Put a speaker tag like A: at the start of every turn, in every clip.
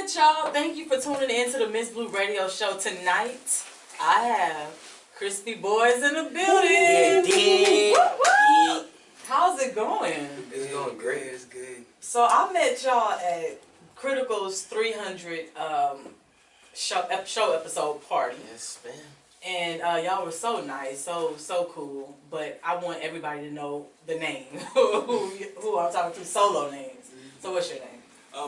A: good, y'all? Thank you for tuning in to the Miss Blue Radio Show tonight. I have Crispy Boys in the building.
B: Yeah.
A: How's it going?
B: It's going great. It's good.
A: So I met y'all at Critical's 300 show episode party.
B: Yes, man.
A: And y'all were so nice, so cool. But I want everybody to know the name, who I'm talking to, solo names. So what's your name?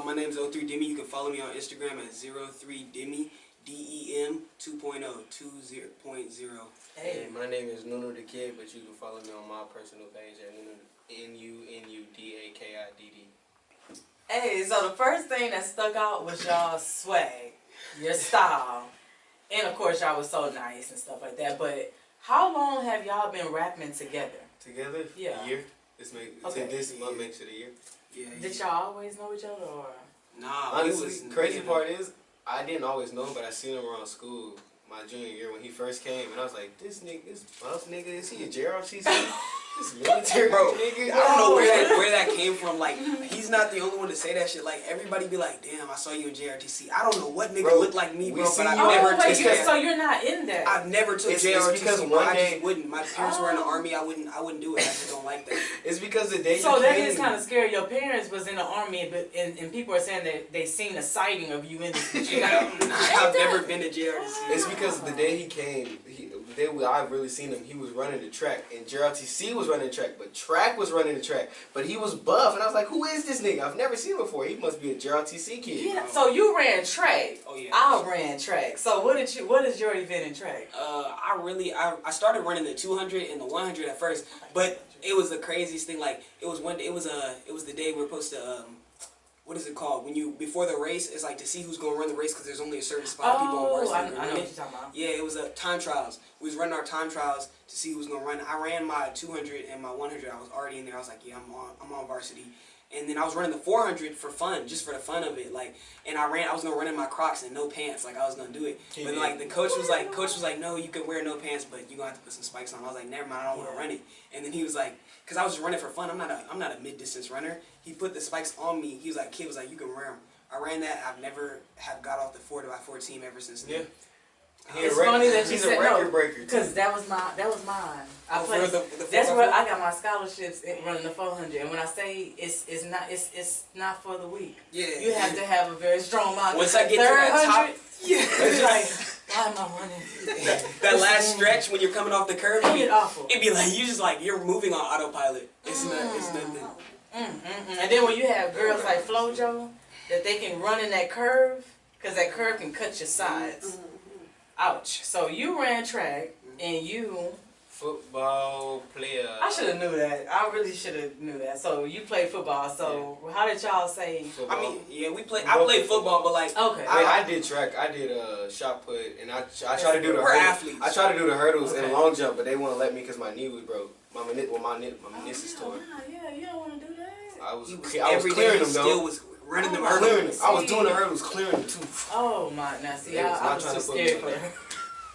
B: My name's 03 Demi. You can follow me on Instagram at 03 Demi, DEM 2.0, 20.0.
A: Hey.
C: My name is Nuno the Kid, but you can follow me on my personal page at NUNUDAKIDD.
A: Hey, so the first thing that stuck out was y'all swag, your style, and of course y'all was so nice and stuff like that. But how long have y'all been rapping together?
C: Together?
A: Yeah.
C: A year? This month makes it a year.
B: Yeah.
A: Did y'all always know each other, or?
B: Nah.
C: Honestly, crazy part is, I didn't always know him, but I seen him around school my junior year when he first came, and I was like, this boss nigga, is he a JRTC? This military nigga?
B: I don't know where that came from. Like, he's not the only one to say that shit. Like, everybody be like, damn, I saw you in JRTC. I don't know what nigga looked like me, bro, but I've never took
A: it. So you're not in there.
B: I've never took JRTC.
C: It's because one
B: I
C: day,
B: just wouldn't. My parents were in the army. I wouldn't do it. I just don't like that.
C: It's because the day
A: so
C: you
A: that
C: came,
A: is kind of scary. Your parents was in the army, but and people are saying that they seen a sighting of you in this.
B: I've never been to JRTC.
C: It's because the day he came, the day I've really seen him, he was running the track, and JRTC was running the track, but Track was running the track, but he was buff, and I was like, who is this nigga? I've never seen him before. He must be a JRTC kid.
A: Yeah. So you ran track.
B: Oh yeah.
A: I ran track. So what is your event in track?
B: I started running the 200 and the 100 at first, but it was the craziest thing. Like, it was one day, it was the day we were supposed to what is it called? When you, before the race, it's like to see who's going to run the race because there's only a certain spot of people on varsity.
A: I know what you're talking about.
B: Yeah, it was time trials. We was running our time trials to see who was going to run. I ran my 200 and my 100. I was already in there. I was like, yeah, I'm on varsity. And then I was running the 400 for fun, just for the fun of it. Like, and I was gonna run in my Crocs and no pants, like I was gonna do it. But like the coach was like, no, you can wear no pants, but you gonna have to put some spikes on. I was like, never mind, I don't want to run it. And then he was like, cause I was just running for fun. I'm not a mid distance runner. He put the spikes on me. He was like, kid was like, you can wear them. I ran that. I've never have got off the 4x4 team ever since then.
C: Yeah.
A: It's funny that you said no,
C: breaker,
A: because that was mine. I played.
B: The
A: That's where I got my scholarships running the 400. And when I say it's not for the weak.
B: Yeah.
A: You have to have a very strong mind.
B: Once I get to that top,
A: it's like, why am I running?
B: that last stretch when you're coming off the curve,
A: It'd be awful.
B: It'd be like you just like you're moving on autopilot. It's nothing.
A: And then when you have girls like FloJo, that they can run in that curve, because that curve can cut your sides. Ouch. So you ran track, and you...
C: Football player.
A: I should have knew that. I really should have knew that. So you played football. So how did y'all say...
C: Football.
B: I mean, yeah, I played football, but like...
A: Okay.
C: I did track. I did shot put, and I tried to do the
B: We're
C: hurdles.
B: athletes.
C: I tried to do the hurdles and long jump, but they wouldn't let me because my knee was broke. My meniscus tore.
A: Yeah, you don't want to do that.
C: I was
B: Every
C: clearing
B: day
C: them
B: he
C: though.
B: still was running them
C: Clearing
B: hurdles.
C: them. I was doing the hurdles, clearing them too.
A: Oh my! Now see,
C: They was
A: I
C: not
A: was
C: trying
A: too
C: to put me
A: scared
C: in
A: for the
C: there.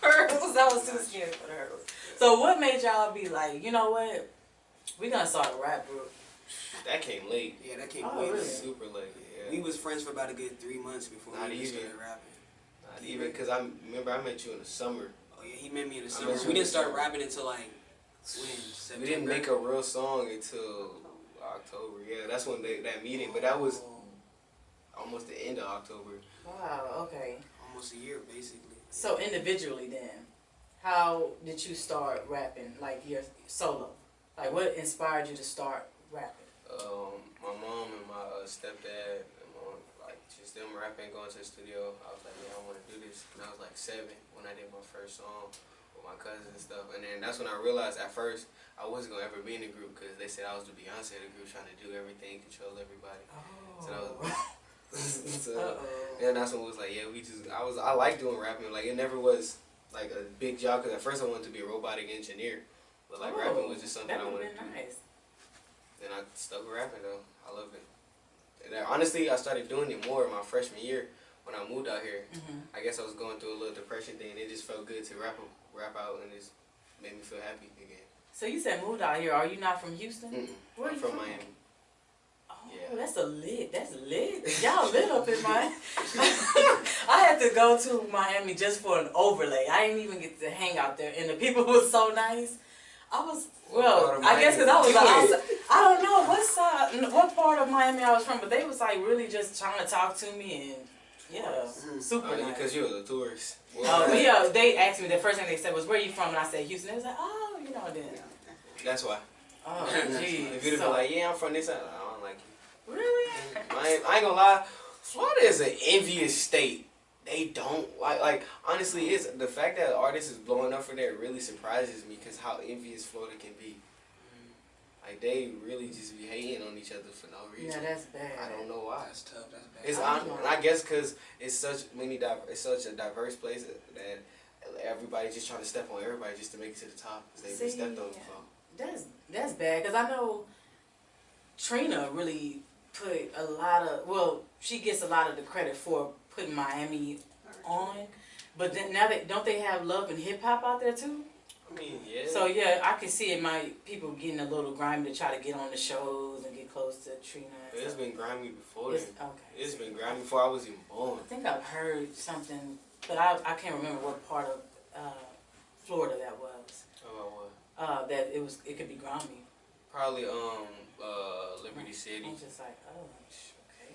A: hurdles. I was too scared for the hurdles. So what made y'all be like, you know what? We gonna start a rap group.
C: That came late.
B: Yeah, that came
A: Oh,
B: way
A: really?
B: late.
C: Super late. Yeah.
B: We was friends for about a good 3 months before
C: Not
B: we even
C: even.
B: started rapping.
C: Not even because I remember I met you in the summer.
B: Oh yeah, he met me in the
C: I
B: summer.
C: met you
B: We
C: in
B: didn't
C: the
B: start
C: summer.
B: rapping until like September.
C: We didn't make a real song until October. Yeah, that's when that meeting. But that was almost the end of October.
A: Wow. Okay.
B: Almost a year basically.
A: So individually, then, how did you start rapping? Like your solo. Like what inspired you to start rapping?
C: My mom and my stepdad, and like just them rapping, going to the studio. I was like, yeah, I want to do this. And I was like 7 when I did my first song with my cousins and stuff. And then that's when I realized at first I wasn't gonna ever be in the group because they said I was the Beyonce of the group, trying to do everything, control everybody.
A: Oh.
C: So that was. And that's when it was like, yeah, I like doing rapping. Like it never was like a big job because at first I wanted to be a robotic engineer, but like rapping was just something I wanted to do.
A: Nice.
C: Then I stuck with rapping though. I love it. And honestly, I started doing it more my freshman year when I moved out here. I guess I was going through a little depression thing. It just felt good to rap out, and it just made me feel happy again.
A: So you said moved out here. Are you not from Houston?
C: Mm-mm.
A: Where are
C: I'm
A: you
C: from
A: from?
C: Miami.
A: Oh,
C: Yeah.
A: that's lit. That's lit. Y'all lit up in Miami. I had to go to Miami just for an overlay. I didn't even get to hang out there, and the people were so nice. I was, well, I guess because I was outside. I don't know what part of Miami I was from, but they was like really just trying to talk to me, and yeah, super nice.
C: Because you're a tourist.
A: They asked me, the first thing they said was, where you from? And I said, Houston. They was like, oh, then.
C: That's why.
A: Oh, geez.
C: If you'd have been like, yeah, I'm from this side, I don't like you.
A: Really?
C: I ain't gonna lie. Florida is an envious state. They don't like honestly, it's the fact that artists is blowing up for there really surprises me because how envious Florida can be. Like they really just be hating on each other for no reason.
A: Yeah, that's bad.
C: I don't know why.
B: That's tough. That's bad.
C: It's and I guess because it's such a diverse place that everybody's just trying to step on everybody just to make it to the top because they've been stepped on before.
A: That's bad because I know Trina really put a lot of, well, she gets a lot of the credit for putting Miami on, but then now don't they have love and hip hop out there too?
C: I mean, yeah.
A: So yeah, I can see it. People getting a little grimy to try to get on the shows and get close to Trina.
C: It's been grimy before then.
A: Okay.
C: It's been grimy before I was even born.
A: I think I've heard something, but I can't remember what part of Florida that was.
C: About what?
A: That it could be grimy.
C: Probably Liberty City.
A: I'm just like, oh, okay.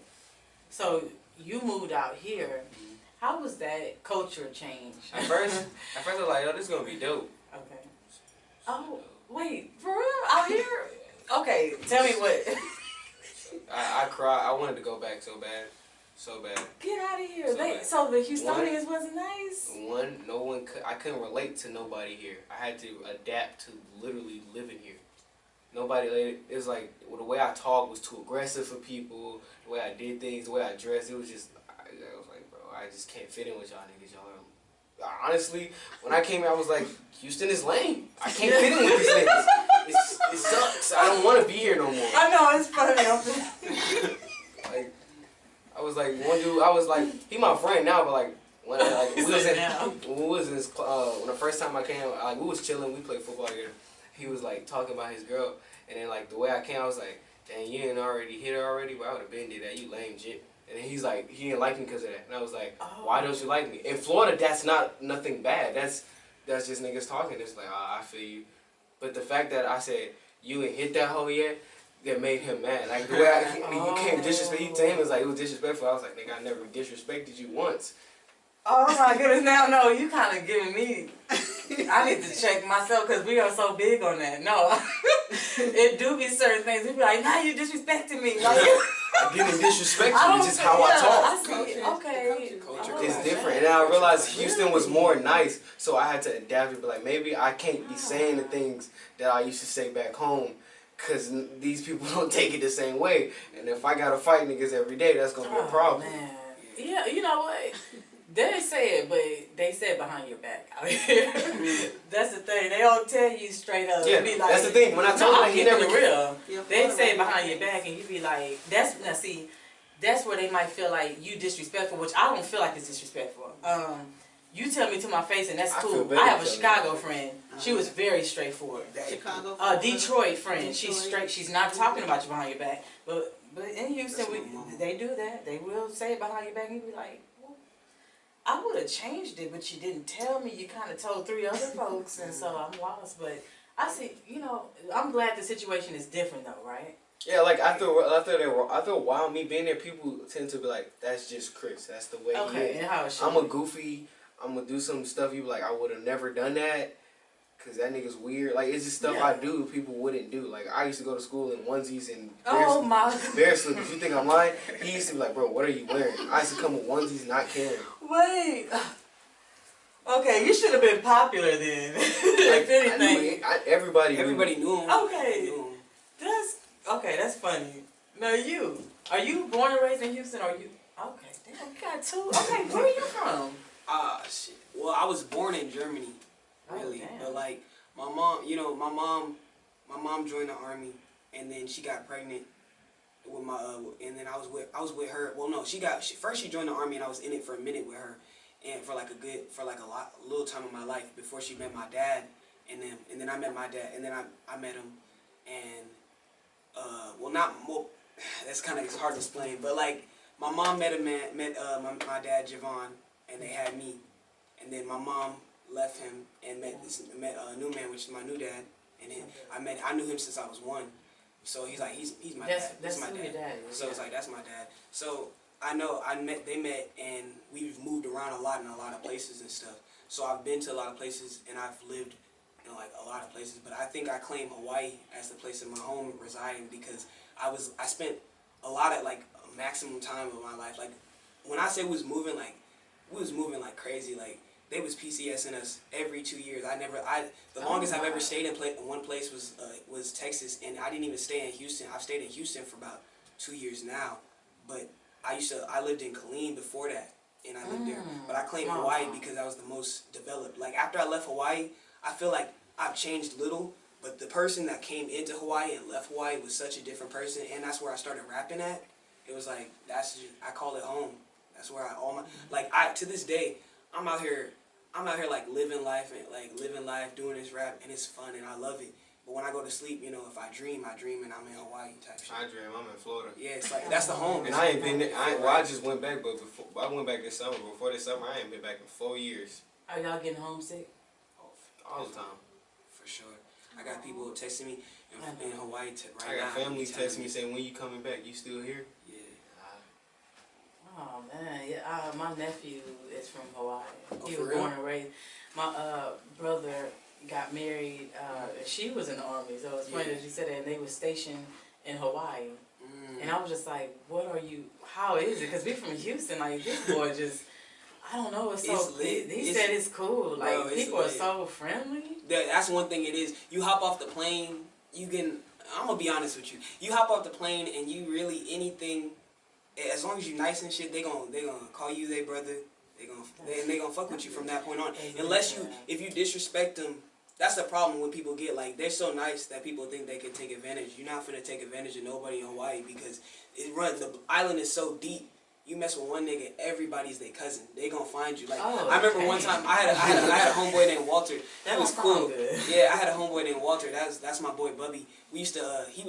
A: So you moved out here. How was that culture change?
C: At first I was like, oh, this is gonna be dope.
A: Okay. Oh, wait, for real? Out here? Okay, tell me what.
C: I cried. I wanted to go back so bad.
A: Get out of here.
C: So
A: So the Houstonians wasn't nice?
C: I couldn't relate to nobody here. I had to adapt to literally living here. Nobody, it was like, well, the way I talked was too aggressive for people. The way I did things, the way I dressed, it was just, I was like, bro, I just can't fit in with y'all niggas. Y'all are, honestly, when I came here, I was like, Houston is lame. I can't fit in with these niggas. It sucks. I don't want to be here no more.
A: I know, it's funny.
C: Like, I was like, one dude, I was like, he my friend now, but like, when the first time I came, like, we was chilling, we played football together. He was like talking about his girl, and then like the way I came, I was like, dang, you ain't already hit her already, but I would have been did that, you lame jit. And then he's like, he didn't like me because of that. And I was like, why don't you like me? In Florida, that's not nothing bad. That's just niggas talking. It's like, I feel you. But the fact that I said, you ain't hit that hoe yet, that made him mad. Like the way you came disrespect to him, was like, it was disrespectful. I was like, nigga, I never disrespected you once.
A: Oh my goodness, now no, you kind of giving me, I need to check myself because we are so big on that. No, it do be certain things. We be like, nah, you disrespecting me. Like,
C: I didn't disrespect you, it's just how I talk.
A: I see. Okay.
C: Culture is different. And then I realized Houston was more nice, so I had to adapt and be like, maybe I can't be saying the things that I used to say back home because these people don't take it the same way. And if I gotta fight niggas every day, that's gonna be a problem.
A: Man. Yeah, you know what? They say it, but they say it behind your back out here. That's the thing. They don't tell you straight up.
C: Yeah,
A: be like,
C: that's the thing. When I told him, he never
A: real. They say it behind your back, and you be like, that's where they might feel like you disrespectful, which I don't feel like it's disrespectful. You tell me to my face, and that's cool. I have a Chicago friend. She was very straightforward.
D: Chicago.
A: Detroit friend. She's straight. She's not talking about you behind your back. But in Houston, they do that. They will say it behind your back, and you be like, I would have changed it, but you didn't tell me. You kind of told 3 other folks, and so I'm lost. But I see, I'm glad the situation is different, though, right?
C: Yeah, like after a while, me being there, people tend to be like, "That's just Chris. That's the way he is."
A: And how it should
C: I'm a
A: be.
C: goofy. I'm gonna do some stuff. You be like, I would have never done that, cause that nigga's weird. Like it's just stuff I do people wouldn't do. Like I used to go to school in onesies and bear slippers. You think I'm lying? He used to be like, bro, what are you wearing? I used to come with onesies, not caring.
A: Wait. Okay, you should have been popular then. If anything,
B: Everybody knew him.
A: Okay, that's funny. Now are you born and raised in Houston? Or you? Okay, damn, you got 2. Okay, where are you from?
B: Shit. Well, I was born in Germany, really. But like my mom, my mom joined the army, and then she got pregnant with my and then I was with her. Well, no, she joined the army, and I was in it for a minute with her, and for a little time of my life before she met my dad, and then I met my dad, and then I met him, and that's kind of hard to explain, but like my mom met my dad Javon, and they had me, and then my mom left him and met a new man, which is my new dad, and then I knew him since I was 1, so he's my dad.
A: That's
B: my
A: who
B: dad.
A: your dad is.
B: So it's like that's my dad. So they met, and we've moved around a lot in a lot of places and stuff. So I've been to a lot of places, and I've lived in like a lot of places. But I think I claim Hawaii as the place of my home residing because I spent a lot of like a maximum time of my life. Like when I say we was moving like crazy. Like they was PCSing us every 2 years. The longest I've ever stayed in one place was Texas, and I didn't even stay in Houston. I've stayed in Houston for about 2 years now, but I lived in Killeen before that, and I lived there. But I claim Hawaii because I was the most developed. Like after I left Hawaii, I feel like I've changed little, but the person that came into Hawaii and left Hawaii was such a different person, and that's where I started rapping at. It was like I call it home. That's where to this day, I'm out here like living life doing this rap, and it's fun and I love it. But when I go to sleep, you know, if I dream and I'm in Hawaii type shit.
C: I dream I'm in Florida.
B: Yeah, it's like that's the home.
C: And I ain't been there. I just went back, but I went back this summer. Before this summer, I ain't been back in 4 years.
A: Are y'all getting homesick?
C: All the time.
B: For sure. I got people texting me in Hawaii right now.
C: I got family texting me saying, when you coming back? You still here?
B: Yeah.
A: Oh man, yeah. My nephew is from Hawaii.
B: Oh,
A: He
B: for
A: was
B: real?
A: born and raised. My brother got married. She was in the army, so it's funny that you said that. And they were stationed in Hawaii, and I was just like, "What are you? How is it?" Because we from Houston. Like this boy just, I don't know. It's so.
B: It's lit.
A: He said it's cool. Like
B: Bro,
A: people are
B: lit.
A: so friendly.
B: That's one thing it is. You hop off the plane, I'm gonna be honest with you. You hop off the plane and you really anything, as long as you nice and shit, they gonna call you their brother. They gonna fuck with you from that point on. If you disrespect them, that's the problem when people get like they're so nice that people think they can take advantage. You're not finna take advantage of nobody in Hawaii because the island is so deep. You mess with one nigga, everybody's their cousin. They gonna find you. Like I remember one time I had a homeboy named Walter. That was cool. Yeah, I had a homeboy named Walter. That's my boy Bubby. We used to he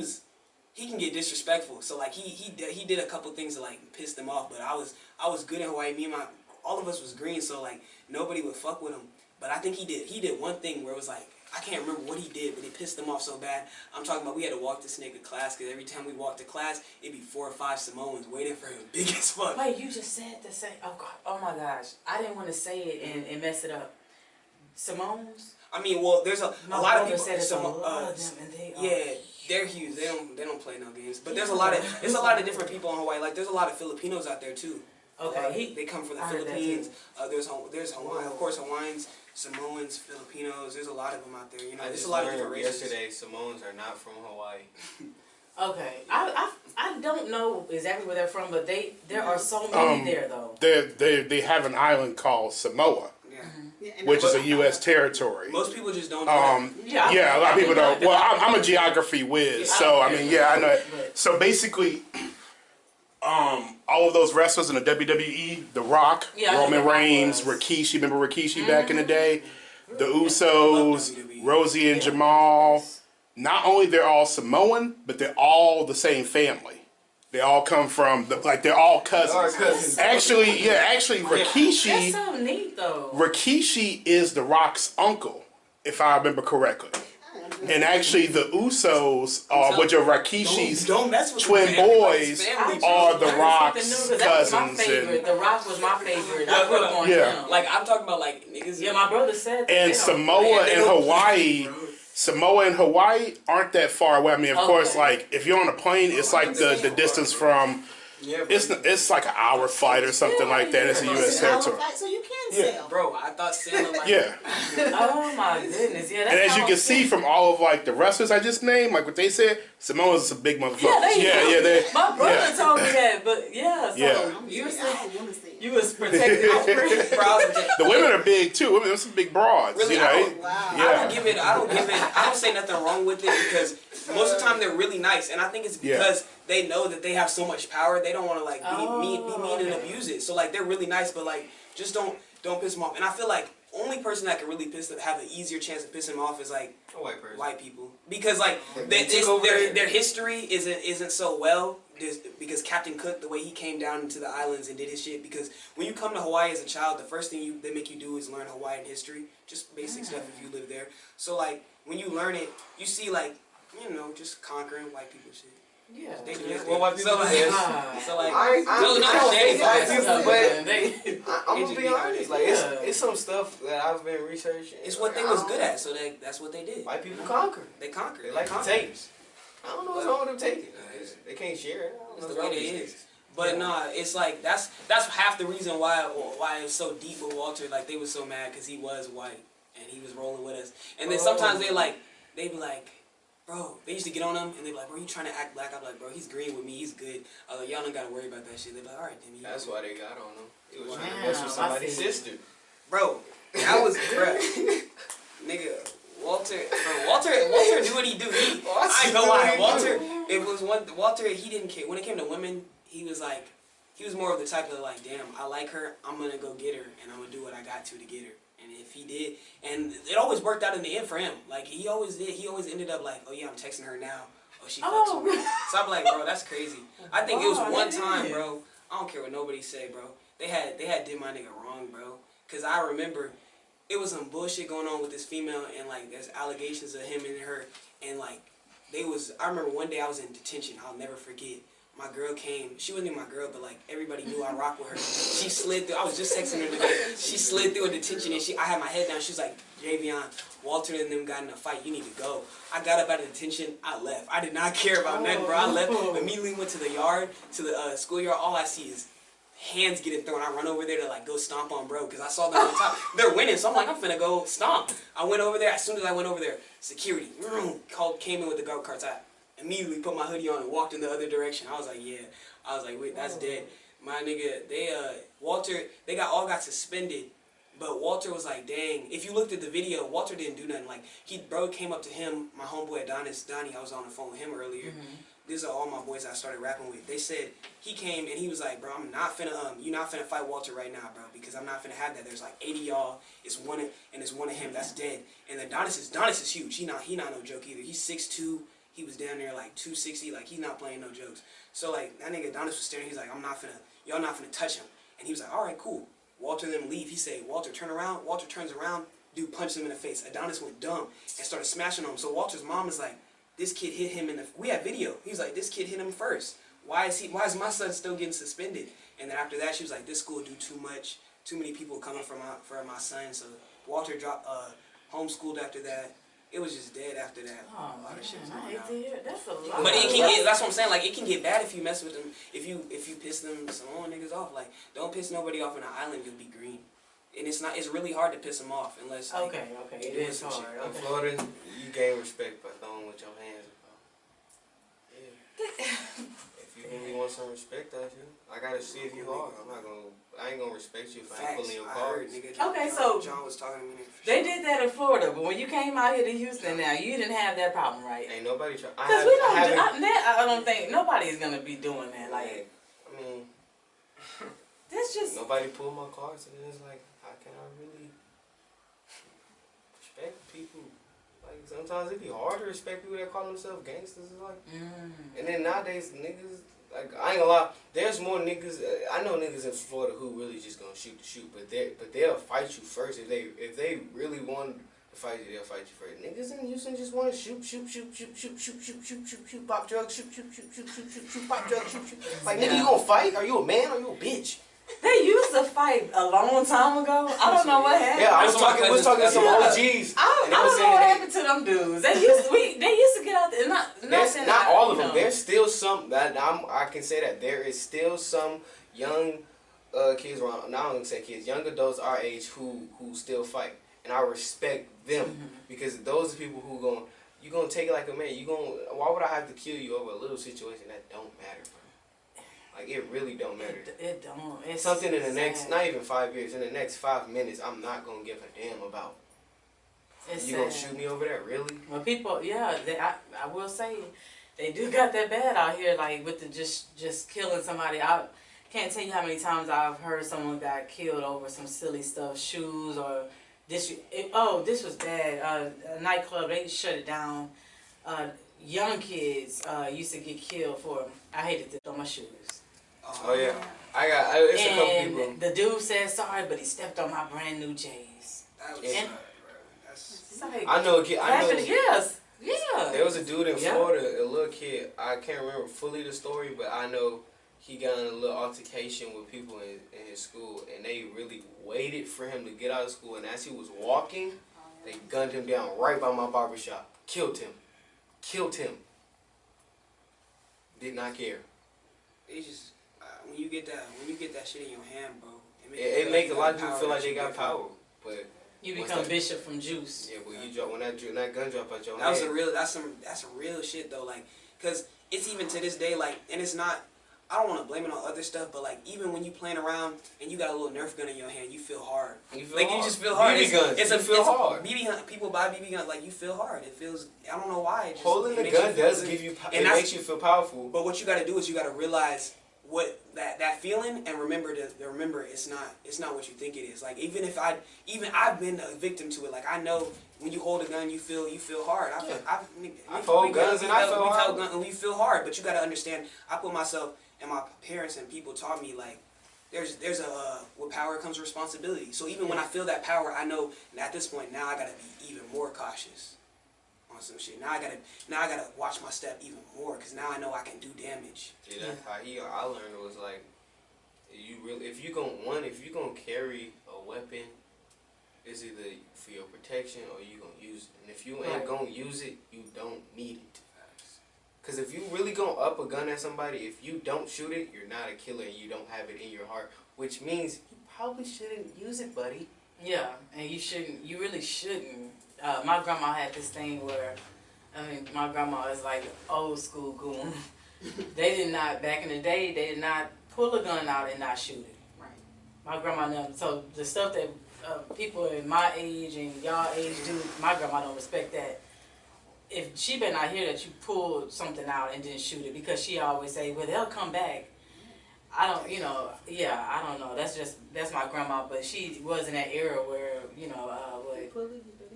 B: can get disrespectful. So like he did a couple things to like piss them off. But I was good in Hawaii. All of us was green, so like nobody would fuck with him. But I think he did one thing where it was like I can't remember what he did, but it pissed them off so bad. I'm talking about we had to walk this nigga to class because every time we walked to class, it'd be 4 or 5 Samoans waiting for him, big as fuck.
A: Wait, you just said the same. Oh God, oh my gosh, I didn't want to say it and mess it up. Simone's.
B: I mean, well, there's a lot of people.
A: Said it's a lot of them, and they are
B: they're huge. They don't play no games. But there's a lot of different people in Hawaii. Like there's a lot of Filipinos out there too.
A: Okay,
B: they come from the Philippines. There's Hawaii, of course, Hawaiians, Samoans, Filipinos. There's a lot of them out there. You know, there's a lot of different races.
C: Yesterday, Samoans are not from Hawaii.
A: Okay, I don't know exactly where they're from, but there are so many there though.
D: They have an island called Samoa, which is a U.S. territory.
B: Most people just don't know that.
D: Yeah, a lot of people don't. Well, I'm a geography whiz, so I mean, yeah, I know. So basically, all of those wrestlers in the WWE, The Rock, Roman Reigns, Rikishi. Remember Rikishi back in the day? The Usos, Rosie and Jamal. Not only they're all Samoan, but they're all the same family. They all come from they're all cousins. Actually, Rikishi.
A: That's so neat though.
D: Rikishi is The Rock's uncle, if I remember correctly. And actually, the Usos, which are Rikishi's twin boys, are The Rock's cousins.
A: The Rock was my favorite. I grew up on him.
B: Like I'm talking about like niggas.
A: Yeah, my brother said.
D: And Samoa and Hawaii aren't that far away. I mean, of course, like if you're on a plane, it's like the distance from. It's like an hour flight or something like that. It's a U.S. territory.
E: So you can sail.
B: Bro, I thought sailing like
A: Oh my goodness, yeah.
D: And as you can see from all of like the wrestlers I just named, like what they said, Samoa's a big motherfucker.
A: My brother told me that, but you was protected.
D: The women are big too. Women are some big broads.
B: Really,
D: you know?
B: I don't say nothing wrong with it because most of the time they're really nice, and I think it's because they know that they have so much power. They don't want to like be mean and abuse it. So like they're really nice, but like just don't piss them off. And I feel like only person that can really have an easier chance of pissing them off is like
C: a white person.
B: White people, because like their history isn't so well. because Captain Cook, the way he came down into the islands and did his shit. Because when you come to Hawaii as a child, the first thing they make you do is learn Hawaiian history, just basic stuff if you live there. So like when you learn it, you see like just conquering white people shit.
A: Yeah.
B: They do that.
C: Well, white people
B: So like,
C: I
B: say
C: white people, but
A: They-
C: I'm gonna be honest. Like it's some stuff that I've been researching.
B: it's what they was good at, so that's what they did.
C: White people conquer.
B: They conquered.
C: They like the tapes. I don't know what's wrong with them taking. They can't share it.
B: It's the way they is. But nah, it's like that's half the reason why it was so deep with Walter. Like they was so mad because he was white and he was rolling with us. And then sometimes they be like, bro, they used to get on him and they be like, bro, you trying to act black? I'm like, bro, he's green with me, he's good. I was like, y'all don't gotta worry about that shit. They be like, all right, then.
C: That's why they got on him. He was trying to mess with somebody's sister.
B: Bro, that was bruh. Nigga, Walter knew what he do. I ain't gonna lie, Walter, he didn't care. When it came to women, he was more of the type of like, damn, I like her, I'm gonna go get her, and I'm gonna do what I got to get her. And if he did, and it always worked out in the end for him. Like, he always did. He always ended up like, oh yeah, I'm texting her now. Oh, she fucks with me. So I'm like, bro, that's crazy. I think it was one time, bro. I don't care what nobody say, bro. They had did my nigga wrong, bro. Cause I remember it was some bullshit going on with this female, and like there's allegations of him and her, and like I remember one day I was in detention. I'll never forget. My girl came. She wasn't even my girl, but like everybody knew I rocked with her. She slid through. I was just texting her today. She slid through a detention, and I had my head down. She was like, Javion, Walter and them got in a fight. You need to go. I got up out of detention. I left. I did not care about nothing, bro. I left. Immediately went to the yard, to the schoolyard. All I see is hands getting thrown. I run over there to like go stomp on bro because I saw them on top. They're winning, so I'm like, I'm finna go stomp. I went over there. As soon as I went over there, security came in with the go karts. I immediately put my hoodie on and walked in the other direction. I was like, yeah. I was like, wait, that's dead. My nigga, they all got suspended. But Walter was like, dang. If you looked at the video, Walter didn't do nothing. Like, bro came up to him, my homeboy Adonis, Donnie, I was on the phone with him earlier. These are all my boys I started rapping with. They said, he came and he was like, bro, I'm not finna, you're not finna fight Walter right now, bro, because I'm not finna have that. There's like 80 y'all, it's one of him, that's dead. And then Adonis is huge. He not no joke either. He's 6'2", he was down there like 260, like he's not playing no jokes. So like, that nigga Adonis was staring, he's like, y'all not finna touch him. And he was like, all right, cool. Walter and them leave. He said, Walter, turn around. Walter turns around. Dude punched him in the face. Adonis went dumb and started smashing him. So Walter's mom is like, this kid hit him in the... We have video. He's like, this kid hit him first. Why is my son still getting suspended? And then after that, she was like, this school do too much. Too many people coming for my son. So Walter dropped homeschooled after that. It was just dead after that.
A: Oh,
B: a lot of shit was
A: man,
B: going
A: I
B: on.
A: hate to hear. That's a lot.
B: But it can get, that's what I'm saying, like, it can get bad if you mess with them, if you piss them Samoan niggas off. Like, don't piss nobody off on an island, you'll be green. And it's really hard to piss them off unless, like,
A: Okay, it is hard.
C: In Florida, you gain respect by throwing with your hands. If you really want some respect out you, I gotta see if you are. I ain't gonna respect you if I ain't pulling your cards.
A: Okay, so
B: John was talking to me.
A: They did that in Florida, but when you came out here to Houston now, you didn't have that problem, right?
C: Ain't nobody try.
A: Because I don't think nobody's gonna be doing that. Like,
C: I mean,
A: that's just
C: nobody pulled my cards, and it's like, how can I really respect people? Like, sometimes it be hard to respect people that call themselves gangsters. It's like, and then nowadays niggas, like, I ain't gonna lie, there's more niggas. I know niggas in Florida who really just gonna shoot to shoot, but they'll fight you first if they really want to fight you. They'll fight you first. Niggas in Houston just want to shoot, pop drugs, shoot, pop drugs, shoot. Like, nigga, you gonna fight? Are you a man? Or are you a bitch?
A: they used to fight a long time ago. I don't know what happened.
C: Yeah, I was talking to some OGs.
A: I don't know what happened to them dudes. They used to get out there. Not
C: all of them. There's still some I can say that there is still some young kids around. Not only say kids, young adults our age who still fight, and I respect them because those are people who you gonna take it like a man. Why would I have to kill you over a little situation that don't matter, bro? Like, it really don't matter.
A: It don't. It's
C: something in the next, not even 5 years, in the next 5 minutes, I'm not gonna give a damn about.
A: It's
C: you gonna shoot me over there, really?
A: Well, people, yeah, I will say, they do got that bad out here. Like, with the just killing somebody. I can't tell you how many times I've heard someone got killed over some silly stuff, shoes or this. This was bad. A nightclub, they shut it down. young kids used to get killed for, I hated to throw my shoes.
C: Oh yeah, it's a couple
A: And
C: people.
A: the dude said sorry, but he stepped on my brand new J's.
B: That was
A: And-
B: that's
A: Like,
C: I know a kid. I know.
A: yes, yeah.
C: There was a dude in
A: Yeah.
C: Florida, a little kid. I can't remember fully the story, but I know he got in a little altercation with people in his school, and they really waited for him to get out of school. And as he was walking, they gunned him down right by my barbershop. Killed him. Did not care.
B: It's just when you get that shit in your hand, bro.
C: It make a lot of people feel like they got power, but
A: You
C: what's
A: become
C: that?
A: Bishop from Juice.
C: yeah, when you drop when that gun drop out your
B: That's
C: hand.
B: that's some real shit though, like, cause it's even to this day, like, and it's not. I don't want to blame it on other stuff, but like even when you playing around and you got a little Nerf gun in your hand, you feel hard.
C: You feel
B: Like
C: hard.
B: you just feel hard.
C: BB guns.
B: It's
C: you feel hard.
B: BB gun. People buy BB guns, like you feel hard. It feels. I don't know why. It just,
C: Holding
B: it
C: the
B: makes you
C: gun
B: feel
C: does
B: good.
C: give you.
B: And
C: It
B: that's-
C: makes you feel powerful.
B: But what you got to do is you got to realize what that feeling and remember it's not what you think it is. Like I've been a victim to it. Like I know when you hold a gun you feel hard.
C: I've hold guns and I feel hard.
B: And we feel hard. But you got to understand. I put myself and my parents and people taught me like there's a with power comes responsibility. So even when I feel that power, I know at this point now I got to be even more cautious on some shit. Now I gotta watch my step even more because now I know I can do damage.
C: Yeah, that's how I learned it was like, if you gonna carry a weapon, it's either for your protection or you gonna use it. And if you ain't gonna use it, you don't need it. Cause if you really gonna up a gun at somebody, if you don't shoot it, you're not a killer and you don't have it in your heart, which means you probably shouldn't use it, buddy.
A: Yeah, and you really shouldn't. My grandma had this thing where, my grandma is like old school goon. They did not, back in the day, they did not pull a gun out and not shoot it.
B: Right.
A: My grandma never, so the stuff that people in my age and y'all age do, my grandma don't respect that. If she better not hear that you pulled something out and didn't shoot it, because she always say, well, they'll come back. I don't know. That's my grandma, but she was in that era where,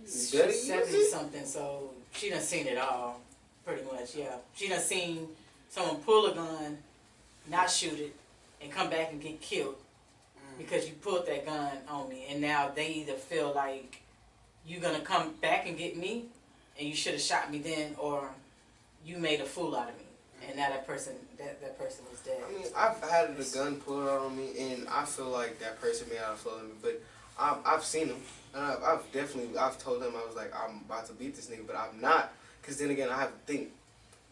A: she's 70 something, so she done seen it all, pretty much, yeah. She done seen someone pull a gun, not shoot it, and come back and get killed because you pulled that gun on me, and now they either feel like you're gonna come back and get me, and you should have shot me then, or you made a fool out of me, and now that person was dead.
C: I mean, I've had the gun pulled out on me, and I feel like that person made out a fool of me. But I've seen him, and I've told him I was like, I'm about to beat this nigga, but I'm not, because then again I have to think,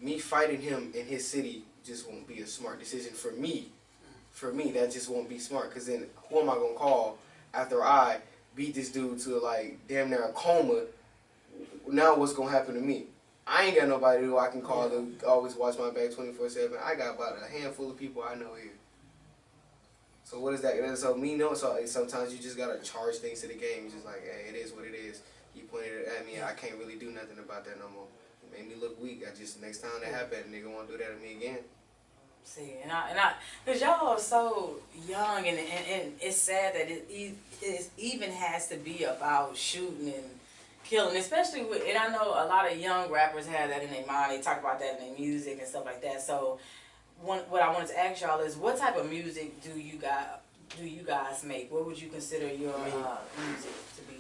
C: me fighting him in his city just won't be a smart decision for me. For me, that just won't be smart, because then who am I gonna call after I beat this dude to like damn near a coma? Now what's gonna happen to me? I ain't got nobody who I can call to always watch my back 24/7. I got about a handful of people I know here. So what is that? So me knowing, so sometimes you just gotta charge things to the game. You're just like, hey, it is what it is. You pointed it at me, I can't really do nothing about that no more. It made me look weak. Next time that happens, nigga won't do that to me again.
A: See, because y'all are so young, and it's sad that it even has to be about shooting and killing, especially with, and I know a lot of young rappers have that in their mind. They talk about that in their music and stuff like that. So, what I wanted to ask y'all is, what type of music do you guys make? What would you consider your music to be?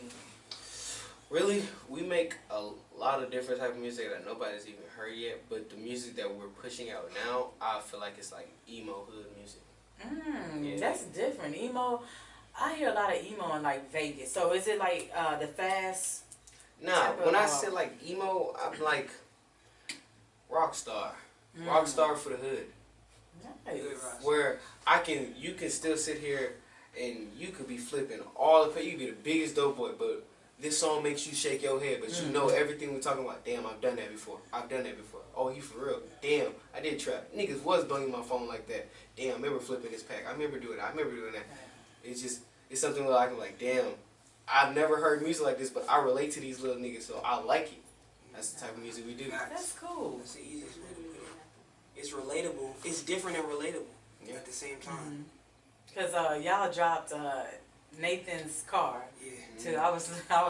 C: Really, we make a lot of different type of music that nobody's even heard yet. But the music that we're pushing out now, I feel like it's like emo hood music. Yeah.
A: That's different. Emo, I hear a lot of emo in like Vegas. So is it like the fast?
C: Nah, when I say like emo, I'm like rock star. Rock star for the hood.
A: Nice.
C: Where you can still sit here and you could be flipping all the you could be the biggest dope boy, but this song makes you shake your head, but you know everything we're talking about. Damn, I've done that before. Oh, you for real? Damn, I did trap. Niggas was banging my phone like that. Damn, I remember flipping this pack. I remember doing that. It's something where I can like, damn, I've never heard music like this, but I relate to these little niggas, so I like it. That's the type of music we do.
A: That's cool.
B: That's the easiest way to put it. It's relatable. It's different and relatable at the same time.
A: Because y'all dropped Nathan's Car.
B: Yeah.
A: Too. I was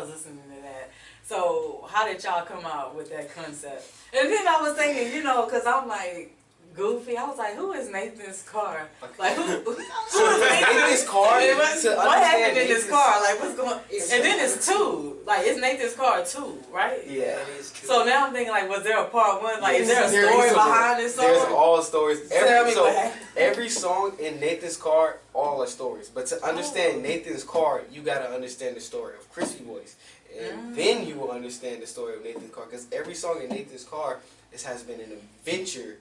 A: listening to that. So how did y'all come out with that concept? And then I was thinking, you know, because I'm like Goofy. I was like, who is Nathan's Car? Like who is
E: Nathan's Car?
A: What happened in this car? Like what's going? And then it's 2. Like it's Nathan's Car 2, right?
E: Yeah.
B: It is true.
A: So now I'm thinking like, was there a part 1? Like, is there a
E: There
A: story
E: is
A: behind this song?
E: There's all stories.
A: Tell me what happened.
E: Every song in Nathan's Car, all are stories. But to understand Nathan's Car, you gotta understand the story of Crispy Boys, and then you will understand the story of Nathan's Car. Because every song in Nathan's Car has been an adventure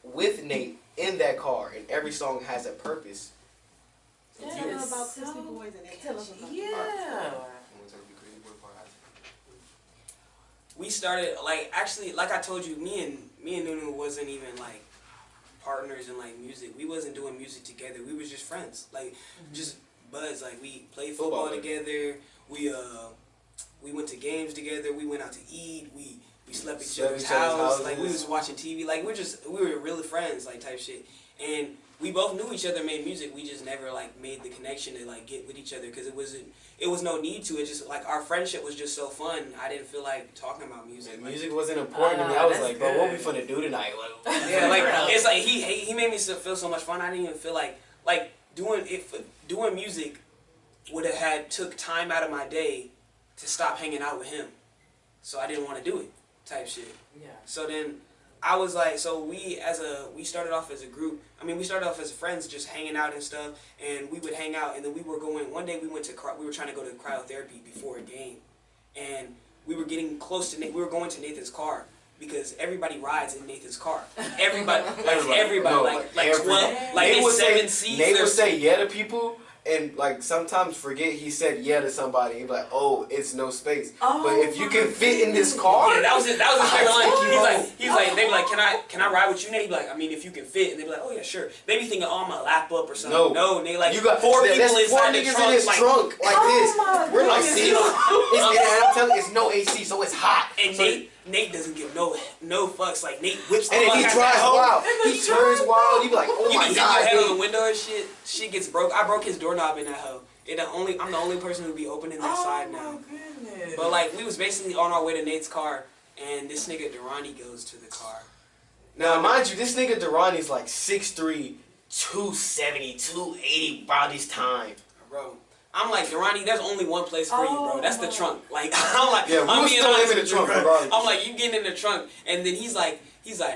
E: with Nate in that car, and every song has a purpose.
A: Yeah,
F: Tell them
A: it's
F: about
A: so
F: Crispy Boys and Tell us about
A: Yeah.
B: We started like I told you, me and Nunu wasn't even like partners in like music. We wasn't doing music together. We was just friends, like just buds. Like we played football together. We went to games together. We went out to eat. We slept at each other's house. Like we was watching TV. Like we were really friends, like type shit. And we both knew each other made music. We just never like made the connection to like get with each other because it was no need to. It just like our friendship was just so fun. I didn't feel like talking about music.
E: And music wasn't important to me. I was
A: that's
E: like, bro, what we
A: good.
E: finna do tonight? Like,
B: Yeah, like it's like he made me feel so much fun. I didn't even feel like doing music would have took time out of my day to stop hanging out with him. So I didn't want to do it, type shit.
A: Yeah.
B: So then I was like, so we started off as a group. I mean, we started off as friends, just hanging out and stuff. And we would hang out, and then we were going. One day we were trying to go to cryotherapy before a game, and we were getting close to. We were going to Nathan's car because everybody rides in Nathan's car. Everybody, like 12, like
E: Nate would
B: 7
E: say,
B: seats.
E: Nate would say yeah to people, and like sometimes forget he said yeah to somebody. He'd be like, oh, it's no space.
A: Oh,
E: but if you can fit in this car,
B: Yeah, that was his favorite line. He's like, they be like, can I ride with you? Nate? He'd be like, I mean, if you can fit. And they be like, oh yeah, sure. They be thinking, oh, I'm gonna lap up or something.
E: No.
B: And they like,
E: you got
B: 4 people
E: that's
B: inside
E: 4
B: the
E: niggas
B: trunk.
E: in his
B: like,
E: trunk like this.
A: my
E: We're like,
A: goodness.
E: see, and I'm telling you, it's no AC, so it's hot.
B: And
E: So-
B: Nate doesn't give no fucks. Like Nate whips the
E: and if
B: fuck
E: he
B: out
E: drives
B: that hoe.
E: wild, he turns wild. You be like, oh
B: You
E: my
B: be hitting
E: god,
B: your head on the
E: dude.
B: window and shit. Shit gets broke. I broke his doorknob in that hoe. I'm the only person who be opening that side now.
A: Goodness.
B: But like we was basically on our way to Nate's car, and this nigga Durrani goes to the car.
E: Now, mind you, this nigga Durrani's like 6'3", 270, 280 by this time.
B: Bro, I'm like, Durrani, there's only one place for you, bro. That's the trunk. Like, I'm like,
E: Yeah, we
B: I'm
E: was
B: being
E: throwing
B: honest
E: him in
B: with
E: the
B: you,
E: trunk,
B: bro.
E: regardless.
B: I'm like, you getting in the trunk, and then he's like,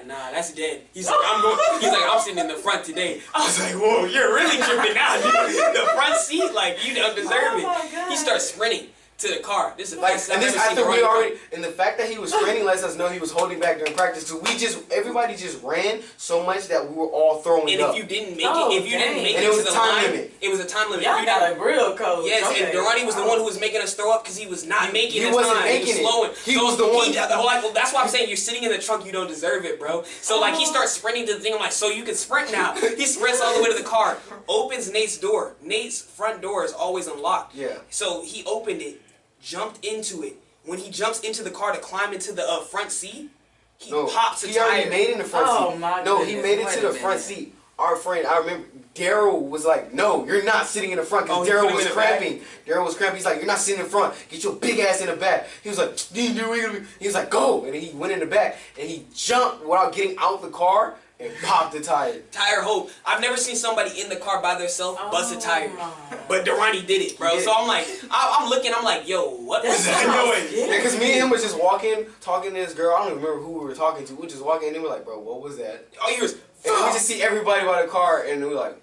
B: nah, that's dead. He's like, I'm sitting in the front today. I was like, whoa, you're really tripping out, dude. The front seat, like, you don't deserve
A: Oh my
B: it.
A: God.
B: He starts sprinting to the car. This is the
E: Like,
B: fastest
E: and
B: I've
E: this
B: ever seen
E: after we
B: Durrani
E: already,
B: run.
E: and the fact that he was sprinting lets us know he was holding back during practice. Cause everybody just ran so much that we were all throwing
B: And
E: up.
B: if you didn't make
A: Oh,
B: it,
A: dang.
B: to
E: And it was
B: the
E: a time
B: line,
E: limit.
B: it was a time limit.
A: Y'all
B: If you
A: got
B: didn't-
A: a real coach.
B: Yes,
A: Okay.
B: and Durrani was the one who was making us throw up because he was not making
E: He
B: his
E: wasn't
B: time.
E: making
B: He
E: it.
B: was slowing.
E: He was the one.
B: Like, that's why I'm saying you're sitting in the trunk. You don't deserve it, bro. So like he starts sprinting to the thing. I'm like, so you can sprint now. He sprints all the way to the car. Opens Nate's door. Nate's front door is always unlocked.
E: Yeah.
B: So he opened it, jumped into it. When he jumps into the car to climb into the front seat, he pops a
E: he
B: tire.
E: already made it in the front
A: Oh,
E: seat.
A: my
E: No, he
A: goodness.
E: made it
A: Wait
E: to
A: a
E: the front
A: minute.
E: seat. Our friend, I remember, Daryl was like, no, you're not sitting in the front.
B: Oh,
E: Because
B: he put
E: Daryl
B: him
E: was
B: in the back?
E: cramping. Daryl was cramping. He's like, you're not sitting in front. Get your big ass in the back. He was like, he was like, go. And he went in the back. And he jumped without getting out the car and popped the tire.
B: Tire hope. I've never seen somebody in the car by themselves bust a tire.
A: Oh.
B: But Durrani did it, bro.
E: He did
B: So
E: it.
B: I'm like, I'm looking, I'm like, yo, what was
A: That
B: that
A: sounds
B: doing?
E: Yeah, because me and him was just walking, talking to this girl. I don't even remember who we were talking to. We were just walking, and they were like, bro, what was that?
B: Oh, he was,
E: And we just see everybody by the car, and we were like,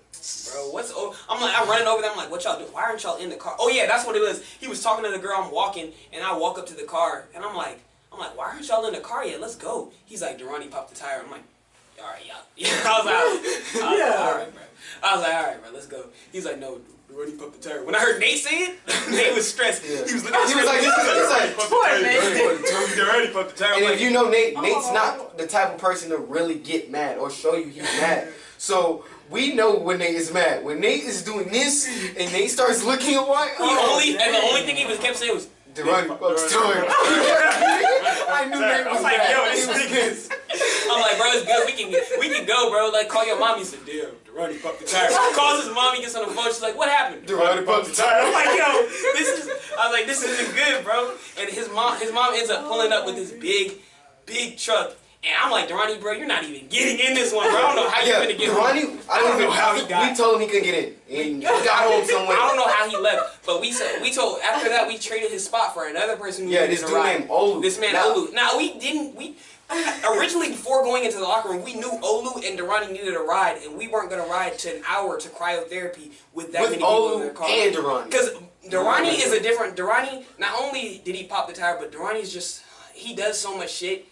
B: bro, I'm like, I'm running over there. I'm like, what y'all doing? Why aren't y'all in the car? Oh yeah, that's what it was. He was talking to the girl. I'm walking, and I walk up to the car, and I'm like, why aren't y'all in the car yet? Let's go. He's like, Durrani popped the tire. I'm like, all right, y'all. Yeah, I was like, all right, bro. I was like, all right, bro, let's go. He's like, no, Durrani popped the tire. When I heard Nate say it, Nate was stressed.
E: Yeah.
B: He was looking.
E: He was like,
A: Poor Nate.
B: Durrani popped the tire. I'm
E: and
B: like,
E: if you know Nate's not the type of person to really get mad or show you he's mad. So we know when Nate is mad. When Nate is doing this, and Nate starts looking away,
B: the only thing he kept saying was,
E: Durrani popped the tire. I knew Nate was
B: I'm like,
E: mad.
B: yo,
E: He
B: this
E: was
B: nigga-
E: pissed.
B: I'm like, bro, it's good. We can go, bro. Like, call your mom. He said, damn, Durrani popped the tire. Calls his mom. He gets on the phone. She's like, what happened?
E: Durani popped the tire.
B: I'm like, yo, this isn't good, bro. And his mom ends up pulling up with this big truck. And I'm like, Durani, bro, you're not even getting in this one, bro. I don't know how you're gonna get
E: Durani, I don't know how he got. We told him he couldn't get in. And he got home somewhere.
B: I don't know how he left, but we told after that we traded his spot for another person who
E: this dude named Olu.
B: This man Olu. Now we originally before going into the locker room, we knew Olu and Durani needed a ride, and we weren't gonna ride to an hour to cryotherapy with that many people in their car.
E: And Durani.
B: Because Durani is a different. Durani, not only did he pop the tire, but Durani's just he does so much shit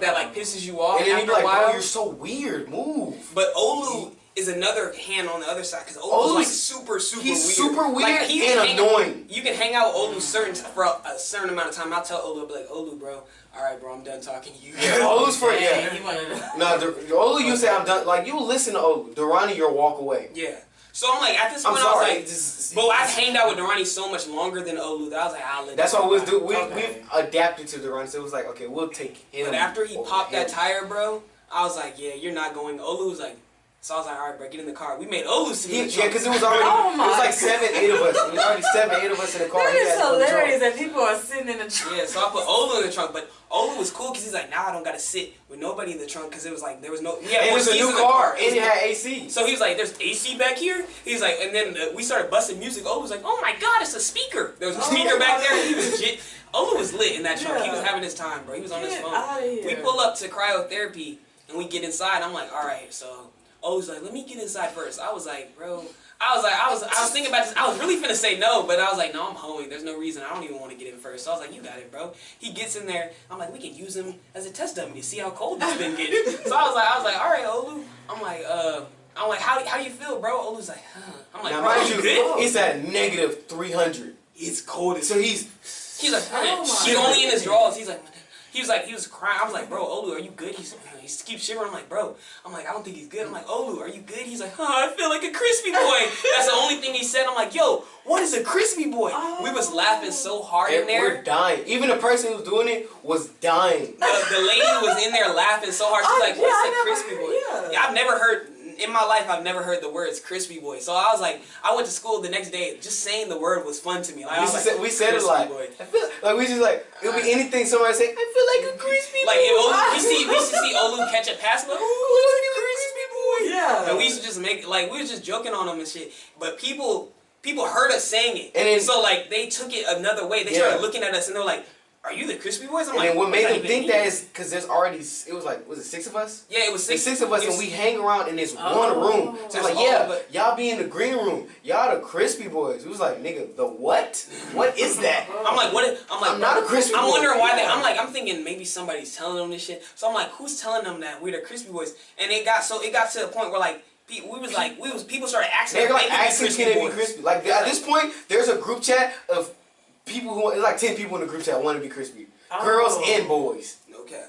B: that like pisses you off.
E: And then
B: after
E: he be like,
B: a while.
E: bro, you're so weird. Move.
B: But Olu is another hand on the other side because Olu's like super weird.
E: He's super weird
B: like,
E: and annoying.
B: You can hang out with Olu for a certain amount of time. I'll tell Olu, I'll be like, Olu, bro, all right, bro, I'm done talking to you.
E: Yeah, Olu's for
A: He wanted to...
E: No, Olu, you say I'm done. Like you listen to Olu. Durani, you'll walk away.
B: Yeah. So I'm like, at this point, I was like, but I've hanged out with Durani so much longer than Olu that I was like, I'll let.
E: That's what we'll do. We've adapted to Durani, so it was like, okay, we'll take him.
B: But after he popped that tire, bro, I was like, yeah, you're not going. Olu was like. So I was like, all right, bro, get in the car. We made Olu sit in the
E: Yeah, because it was already, it was like 7, 8 of us. It was already 7, 8 of us in the car.
A: That is hilarious that people are sitting in the trunk.
B: Yeah, so I put Olu in the trunk, but Olu was cool because he's like, now I don't got to sit with nobody in the trunk because it was like, there was no,
E: and it was a new car, and it had AC.
B: So he was like, there's AC back here? He's like, and then we started busting music. Olu was like, oh my God, it's a speaker. There was a speaker back there. He was legit. Olu was lit in that trunk. He was having his time, bro. He was on his phone. We pull up to cryotherapy, and we get inside. I'm like, all right, so Olu's like, let me get inside first. I was like, bro. I was thinking about this. I was really finna say no, but I was like, no, I'm hoeing. There's no reason. I don't even want to get in first. So I was like, you got it, bro. He gets in there. I'm like, we can use him as a test dummy to see how cold this been getting. So I was like, all right, Olu. I'm like, how you feel, bro? Olu's like, huh. I'm like,
E: now,
B: bro,
E: mind
B: you
E: you,
B: good?
E: it's at negative 300.
B: It's cold.
E: So he's
B: like, he's only in his drawers. He was crying. I was like, bro, Olu, are you good? He keeps shivering. I'm like, bro. I don't think he's good. I'm like, Olu, are you good? He's like, I feel like a crispy boy. That's the only thing he said. I'm like, yo, what is a crispy boy? We was laughing so hard in there.
E: We're dying. Even the person who was doing it was dying.
B: The lady was in there laughing so hard. She's like, what's a crispy boy? Yeah, I've never heard. In my life, I've never heard the words crispy boy. So I was like, I went to school the next day. Just saying the word was fun to me. Like,
E: we said it like, I feel like we just like it would be anything somebody say. I feel like a crispy boy.
B: Like if we used to see Olu catch a pass, like, oh, crispy boy.
A: Yeah.
B: And we used to just make like we was just joking on him and shit. But people heard us saying it,
E: and then,
B: so like they took it another way. They started looking at us and they're like, are you the crispy boys? I'm
E: and
B: like,
E: then what made them think that is because there's already, it was like, was it 6 of us?
B: Yeah, it was 6.
E: 6 of us, and we hang around in this one room. So it's like, y'all be in the green room. Y'all the crispy boys. It was like, nigga, the what? What is that?
B: I'm like, what? I'm
E: not a crispy boy.
B: I'm wondering why they. I'm thinking maybe somebody's telling them this shit. So I'm like, who's telling them that we're the crispy boys? And it got to the point where like. People started asking.
E: They're like asking, can it be crispy? Like at this point, there's a group chat of people who, it's like 10 people in the group chat want to be crispy. Girls and boys.
B: Okay.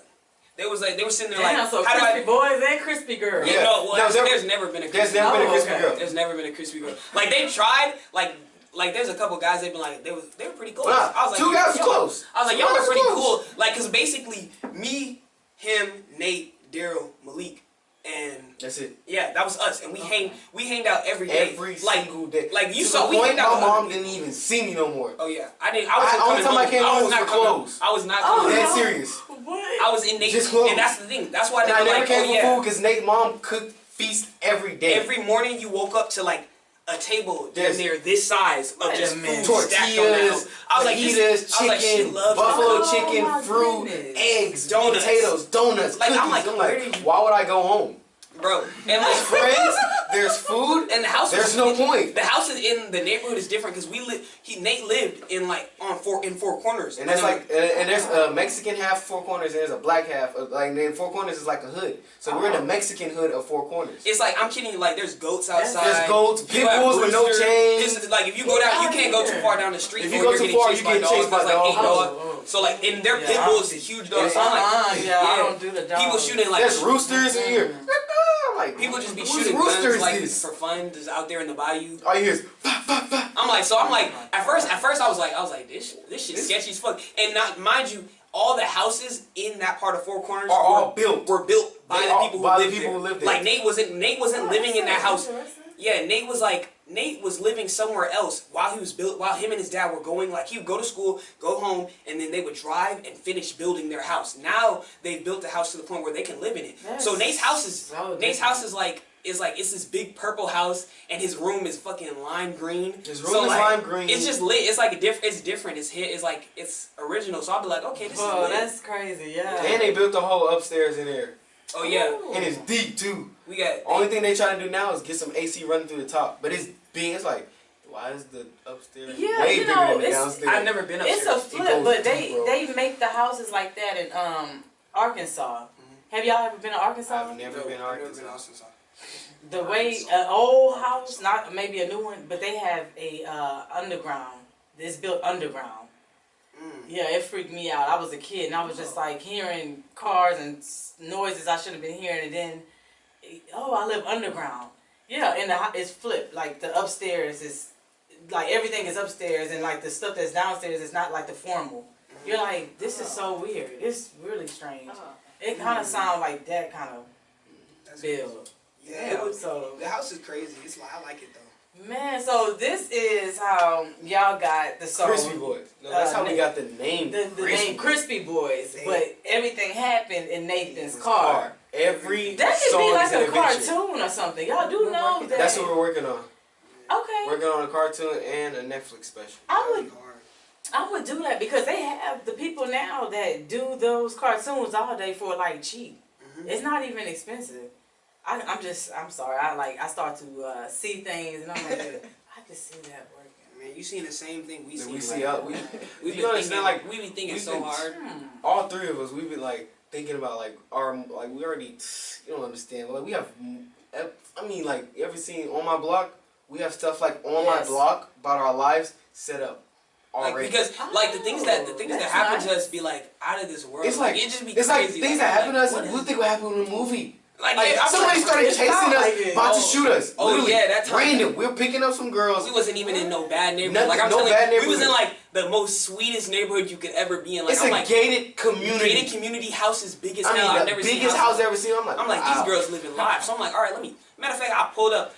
B: They were sitting there
A: Damn,
B: like,
A: so
B: how
A: crispy boys and crispy girls.
B: Yeah, there's never been a crispy
E: girl.
B: There's never been a crispy girl. Like they tried, like there's a couple guys they've been like they were pretty close.
E: Well,
B: I was like,
E: 2 guys was close.
B: I was like, y'all were pretty cool. Like, cause basically me, him, Nate, Daryl, Malik. And
E: that's it.
B: Yeah, that was us, and we hanged out every day,
E: every single day.
B: Like you
E: to
B: saw,
E: the
B: we
E: point
B: hanged out.
E: My mom didn't even see me no more.
B: Oh yeah, I didn't. I
E: only time I came home was for clothes.
B: I was not coming.
E: Dead serious.
A: What?
B: I was in Nate,
E: just clothes.
B: and that's the thing. That's why they
E: I
B: were
E: never
B: like,
E: came for food because Nate's mom cooked feast every day.
B: Every morning you woke up to like a table
E: Yes.
B: near this size of just food
E: tortillas,
B: stacked on the house. I was like,
E: chicken, buffalo chicken, fruit, eggs,
B: donuts,
E: potatoes, donuts,
B: like,
E: cookies.
B: I'm like,
E: why would I go home?
B: Bro, and like
E: friends, there's food,
B: and the house.
E: There's no point.
B: The house in the neighborhood is different because Nate lived in like four corners,
E: and that's like and there's a Mexican half 4 corners and there's a black half. Like then 4 corners is like a hood, so we're in the Mexican hood of 4 corners.
B: It's like I'm kidding you. Like there's goats outside.
E: There's goats, pit bulls with no chains.
B: Like if you go down, you can't go too far down the street.
E: If you go too far, you get chased by
B: dogs. So like in their pit bulls, is huge dogs. So I'm like,
A: I don't do the dogs.
B: People shooting like
E: there's roosters in here. Like,
B: people just be shooting guns like for fun, just out there in the bayou.
E: All you hear is
B: I'm like, at first I was like, this shit's sketchy as fuck. And not mind you, all the houses in that part of 4 corners
E: were
B: built by the people who lived there.
E: Like
B: Nate wasn't living in that house. Yeah, Nate was like Nate was living somewhere else while him and his dad were going, like, he would go to school, go home, and then they would drive and finish building their house. Now they've built the house to the point where they can live in it. So Nate's house is it's this big purple house, and his room is fucking lime green.
E: His room is lime green.
B: It's just lit. It's like it's different. It's original. So I'll be like, okay, this is lit.
A: That's crazy, yeah.
E: And they built the whole upstairs in there.
B: Oh yeah.
A: Ooh.
E: And it's deep too.
B: We got
E: Only thing they trying to do now is get some AC running through the top. But it's big. It's like, why is the upstairs
A: Yeah,
E: way
A: you
E: bigger
A: know,
E: than the
A: it's-
E: downstairs?
B: I've never been upstairs.
A: It's a
E: It
A: flip,
E: goes
A: but
E: deep, bro.
A: they make the houses like that in Arkansas. Have y'all ever been to Arkansas?
E: I've never been to Arkansas.
A: The way an old house, not maybe a new one, but they have a underground. It's built underground. Yeah, it freaked me out. I was a kid and I was just like hearing cars and noises I shouldn't have been hearing, and then I live underground. Yeah, and it's flipped. Like the upstairs is like everything is upstairs, and like the stuff that's downstairs is not like the formal. You're like, this is so weird. It's really strange. It kind of sounds like that kind of build.
B: Yeah,
A: So
B: the house is crazy. I like it though.
A: man, so this is how y'all got the song.
E: Crispy Boys. No, that's how we got the name.
A: The name Crispy Boys, but everything happened in Nathan's car.
E: Every
A: That could
E: song
A: be like
E: is an
A: a
E: adventure.
A: cartoon or something. Y'all do know that.
E: That's what we're working on.
A: Okay.
E: Working on a cartoon and a Netflix special.
A: I would do that because they have the people now that do those cartoons all day for like cheap. It's not even expensive. I'm sorry. I start to see things and I'm like, I can see that working.
B: Man, you seen the same thing we see.
E: We see
B: like,
E: out.
B: we
E: You understand? Like
B: we be thinking
E: we've
B: so
E: been-
B: hard.
E: All three of us, we've been like thinking about like we already. You don't understand. Like we have. I mean, like you ever seen On My Block? We have stuff like On My
A: Yes.
E: Block about our lives set up
B: Like,
E: already.
B: because like the things that
A: that's
B: happen to
A: nice.
B: us be like out of this world.
E: It's like
B: it just be
E: it's like
B: crazy.
E: things that happen to us.
B: what
E: and
B: is-
E: we think what happened in a movie.
B: Like,
E: Like
B: yeah, I'm
E: somebody
B: like,
E: started
A: it's
E: chasing
A: not
E: us,
A: like it.
E: about to
B: Oh.
E: shoot us.
B: Oh,
E: Literally,
B: yeah, that time.
E: random. We're picking up some girls.
B: We wasn't even in no bad neighborhood.
E: Nothing-
B: Like I'm
E: no
B: telling
E: bad
B: you, we was in
E: neighborhood.
B: like the most sweetest neighborhood you could ever be in. Like
E: It's
B: I'm
E: a
B: like
E: gated community.
B: gated community, house is big as
E: I
B: hell.
E: mean,
B: I've
E: the
B: never seen
E: biggest house I've ever seen. I'm like,
B: these
E: wow.
B: girls living life. So I'm like, all right, let me. Matter of fact, I'm pulling up.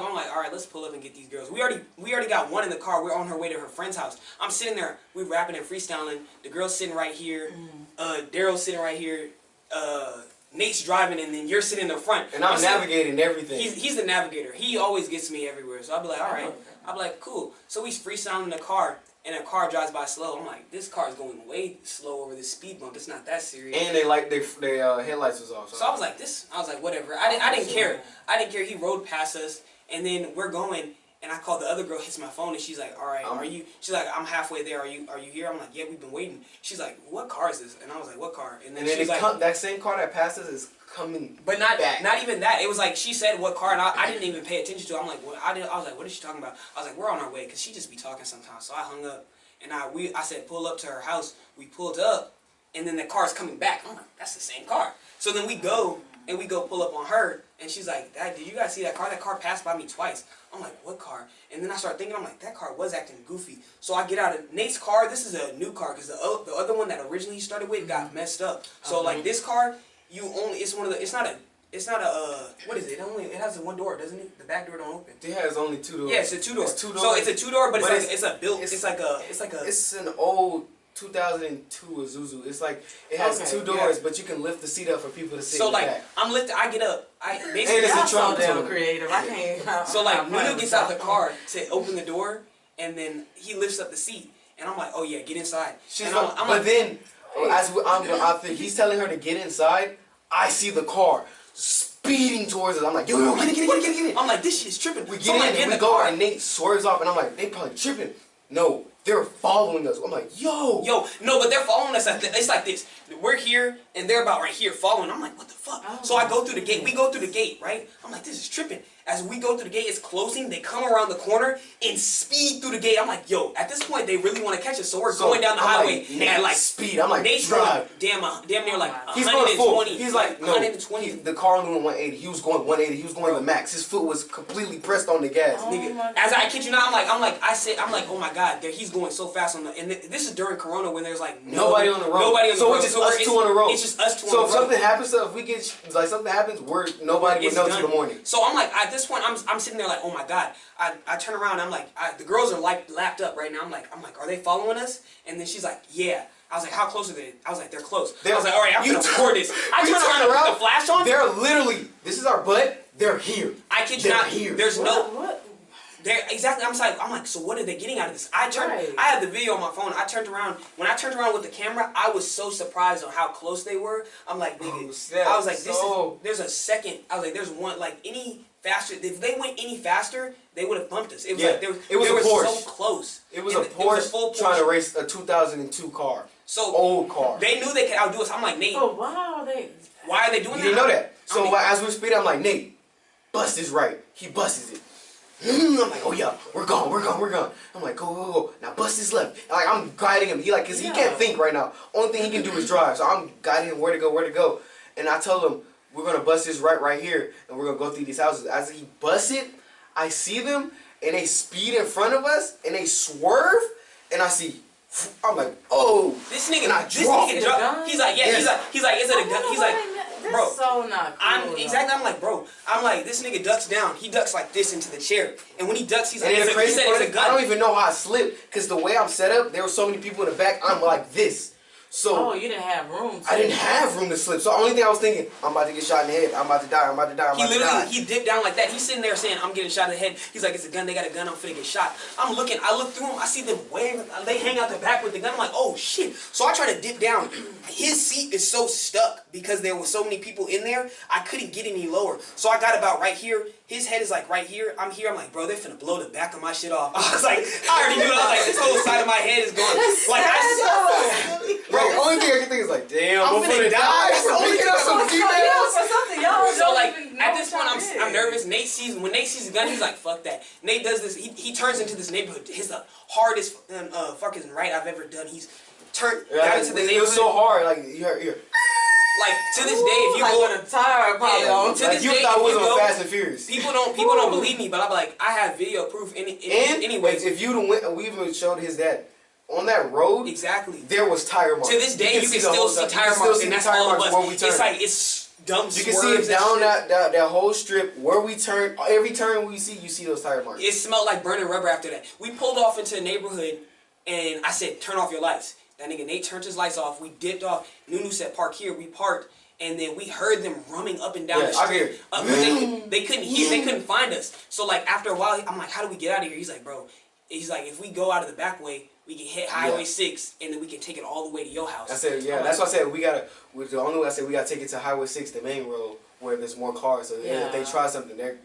B: I'm like, all right, let's pull up and get these girls. We already got one in the car. We're on her way to her friend's house. I'm sitting there. We rapping and freestyling. The girl's sitting right here. Daryl's sitting right here. Nate's driving, and then you're sitting in the front.
E: And I'm
B: sitting-
E: navigating everything.
B: He's the navigator. He always gets me everywhere. So I'll be like, all right. I'll be like, cool. So we freestyling in the car, and a car drives by slow. I'm like, this car is going way slow over this speed bump. It's not that serious.
E: And their headlights was off.
B: So I was like, whatever. I didn't care. I didn't care. He rode past us, and then we're going, and I called the other girl, hits my phone, and she's like, all right, are you? She's like, I'm halfway there. Are you here? I'm like, yeah, we've been waiting. She's like, what car is this? And I was like, what car? And then
E: And then
B: she's like,
E: that same car that passed us is coming.
B: but not
E: back.
B: not even that. It was like she said what car, and I didn't even pay attention to it. I'm like, what? I was like, what is she talking about? I was like, we're on our way, cause she just be talking sometimes. So I hung up, and I said, pull up to her house. We pulled up, and then the car's coming back. I'm like, that's the same car. So then we go pull up on her, and she's like, Dad, did you guys see that car? That car passed by me twice. I'm like, what car? And then I start thinking, I'm like, that car was acting goofy. So I get out of Nate's car. This is a new car, because the other one that originally he started with got messed up. So like this car, it's not a what is it? It has a one door, doesn't it? The back door don't open.
E: It has only 2 doors.
B: Yeah, it's a 2-door.
E: It's 2 doors.
B: So it's a 2-door, but
E: But
B: it's like a
E: It's an old 2002 Isuzu. It's like it has
A: Okay,
E: 2 doors, but you can lift the seat up for people to sit
B: so
E: in the
B: like
E: back.
B: I'm lifted. I get up. I
E: And
B: basically
E: it's a
A: Y'all so
E: trunk
A: damn
E: tunnel.
A: creative. I can't.
B: so like
A: I'm playing
B: Nuno
A: with
B: gets out the
A: y'all.
B: car to open the door, and then he lifts up the seat, and I'm like, oh yeah, get inside.
E: She's
B: and
E: like,
B: I'm
E: but
B: like,
E: then I think he's telling her to get inside. I see the car speeding towards us. I'm like, yo, get it.
B: I'm like, this shit's tripping.
E: We get
B: so I'm like,
E: in and we go, and Nate swerves off, and I'm like, they probably tripping. No, they're following us. I'm like, yo.
B: No, but they're following us. It's like this. We're here, and they're about right here following. I'm like, what the fuck?
A: Oh.
B: So I go through the gate. We go through the gate, right? I'm like, this is tripping. As we go through the gate, it's closing. They come around the corner and speed through the gate. I'm like, yo, at this point, they really want to catch us. So we're going down the
E: I'm
B: highway
E: like, Nate,
B: at like
E: speed. I'm like,
B: Nate's
E: drive.
B: going damn near like
E: He's going full.
B: 120.
E: He's like, no.
B: 120.
E: The car only went 180. He was going 180. He was going the max. His foot was completely pressed on the gas.
A: Oh
B: Nigga,
A: my
B: as I kid you not, I'm like, oh my god, he's going so fast on the, and this is during Corona when there's like
E: Nobody on the road.
B: Nobody on the
E: So
B: road.
E: it's just us two on the road.
B: It's it's just us two.
E: So
B: on
E: if
B: the road.
E: something happens, if we get like something happens, nobody would
B: It's
E: know
B: done.
E: till the morning.
B: So I'm like, at this point, I'm sitting there like, oh my god. I turn around, I'm like, the girls are like lapped up right now. I'm like, are they following us? And then she's like, yeah. I was like, how close are they? I was like, they're close. I was like, all right, I'm gonna record this. I turn around and put the flash on.
E: They're literally, this is our butt. They're here.
B: I kid you
E: They're
B: not.
E: here.
B: There's no.
A: What?
B: There exactly. I'm like, so what are they getting out of this? I had the video on my phone. I turned around. When I turned around with the camera, I was so surprised on how close they were. I'm like, nigga. I was like, there's a second. I was like, there's one. Like any faster. If they went any faster, they would have bumped us. It was like
E: it was a Porsche.
B: So close.
E: It was a Porsche trying to race a 2002 car.
B: So
E: old car.
B: They knew they could outdo us. I'm like, Nate.
A: Oh wow,
B: Why are they doing that?
E: You didn't know that. So as we were speeding, I'm like, Nate, bust this right. He busts it. I'm like, oh yeah, we're gone. I'm like, go. Now bust this left. Like I'm guiding him. He can't think right now. Only thing he can do is drive. So I'm guiding him where to go. And I told him we're gonna bust this right here, and we're gonna go through these houses. As he busts it, I see them, and they speed in front of us, and they swerve, and I see. I'm like, oh,
B: this nigga,
A: gun?
B: He's like, yeah, he's like, is it a gun? He's like, bro,
A: so not cool.
B: I'm like, bro, this nigga ducks down. He ducks like this into the chair, and when he ducks, he's like,
E: he said
B: it's a gun.
E: I don't even know how I slipped, because the way I'm set up, there were so many people in the back, I'm like this. So
A: you didn't have room.
E: I didn't have room to slip. So the only thing I was thinking, I'm about to get shot in the head. I'm about to die.
B: He dipped down like that. He's sitting there saying, I'm getting shot in the head. He's like, it's a gun. They got a gun. I'm finna get shot. I look through them. I see them wave. They hang out the back with the gun. I'm like, oh shit. So I try to dip down. His seat is so stuck because there were so many people in there. I couldn't get any lower. So I got about right here. His head is like right here. I'm here. I'm like, bro, they're finna blow the back of my shit off. I was like, I already knew. I was like, this whole side of my head is going. Like
E: bro, the only thing I can think is like, damn,
B: I'm finna die. So like at this point, I'm nervous. When Nate sees the gun, he's like, fuck that. Nate does this. He turns into this neighborhood. It's the hardest fucking right I've ever done. He's turned down into the neighborhood.
E: It was so hard. Like you're
B: like to this day, if you go
A: with a tire probably on.
B: To this day,
E: thought it was
B: on
E: Fast and Furious.
B: People don't believe me, but I'm like, I have video proof. Anyways,
E: if you'd went, we even showed his dad on that road.
B: Exactly.
E: There was tire marks.
B: To this day, you can still see tire marks, and that's all it was. It's like dumb.
E: You can see it down that whole strip where we turn. Every turn we see, you see those tire marks.
B: It smelled like burning rubber after that. We pulled off into a neighborhood, and I said, "Turn off your lights." That nigga Nate turned his lights off. We dipped off. Nunu said, "Park here." We parked, and then we heard them rumming up and down the street. They couldn't hear. They couldn't find us. So like after a while, I'm like, "How do we get out of here?" He's like, "Bro." He's like, "If we go out of the back way, we can hit Highway 6, and then we can take it all the way to your house."
E: I said, yeah. That's why I said the only way I said we gotta take it to Highway 6, the main road, where there's more cars. So if they try something, they're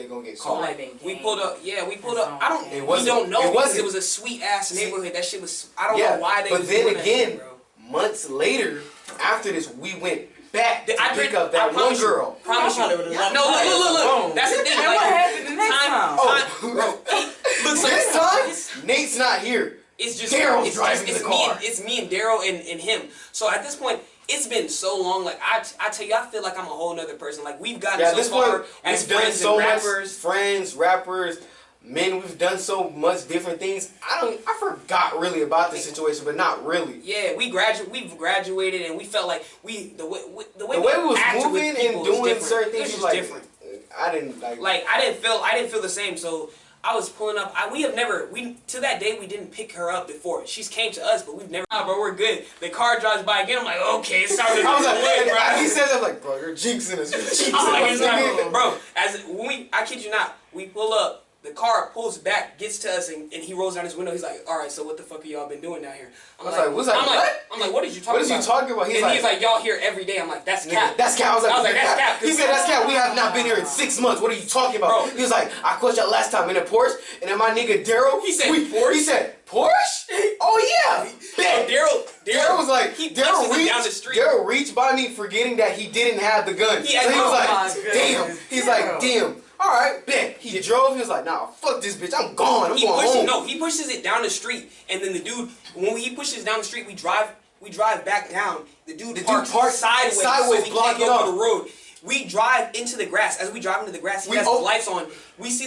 E: gonna get caught.
B: We pulled up. Yeah, we pulled up. We don't know because it was a sweet ass neighborhood. That shit was. I don't know why they.
E: But then again, months later, after this, we went back to pick up that one girl.
B: Promise you. No, look. That's the thing.
A: What happened the next time?
E: Look, so this time, Nate's not here.
B: It's just
E: Daryl's driving the car.
B: It's me and Daryl and him. So at this point, it's been so long. Like I tell you, I feel like I'm a whole nother person. Like we've gotten so far as friends and rappers.
E: Friends, rappers, men. We've done so much different things. I forgot really about the situation, but not really.
B: Yeah, we've graduated, and we felt like the way we
E: was
B: acted
E: moving
B: with people
E: and doing
B: was
E: certain things
B: was
E: was
B: just
E: like
B: different.
E: I didn't
B: I didn't feel the same. So I was pulling up. To that day we didn't pick her up before. She's came to us, but we've never. Bro, we're good. The car drives by again. I'm like, okay, it's starting to
E: bro. He says, I'm like, bro, you're jinxing us.
B: Bro. I kid you not. We pull up. The car pulls back, gets to us, and he rolls down his window. He's like, all right, so what the fuck have y'all been doing down here? I'm like, what? What did you talking about?
E: What is you talking about?
B: He's like, y'all here every day. I'm like, that's cap.
E: That's cap. I was like,
B: that's cap.
E: He said, that's cap. We have not been here in 6 months. What are you talking about? Bro. He was like, I caught y'all last time in a Porsche, and then my nigga Daryl.
B: He said, Porsche?
E: He said, Porsche? Oh, yeah. Daryl was like, Daryl reached by me forgetting that he didn't have the gun. So he was like, damn. He's like, damn. All right, bet. He drove. He was like, nah, fuck this bitch. I'm gone. I'm going home.
B: No, he pushes it down the street, and then the dude, when he pushes down the street, we drive back down. The dude parks sideways so we can't go up the road. We drive into the grass. As we drive into the grass, he has the lights on. We see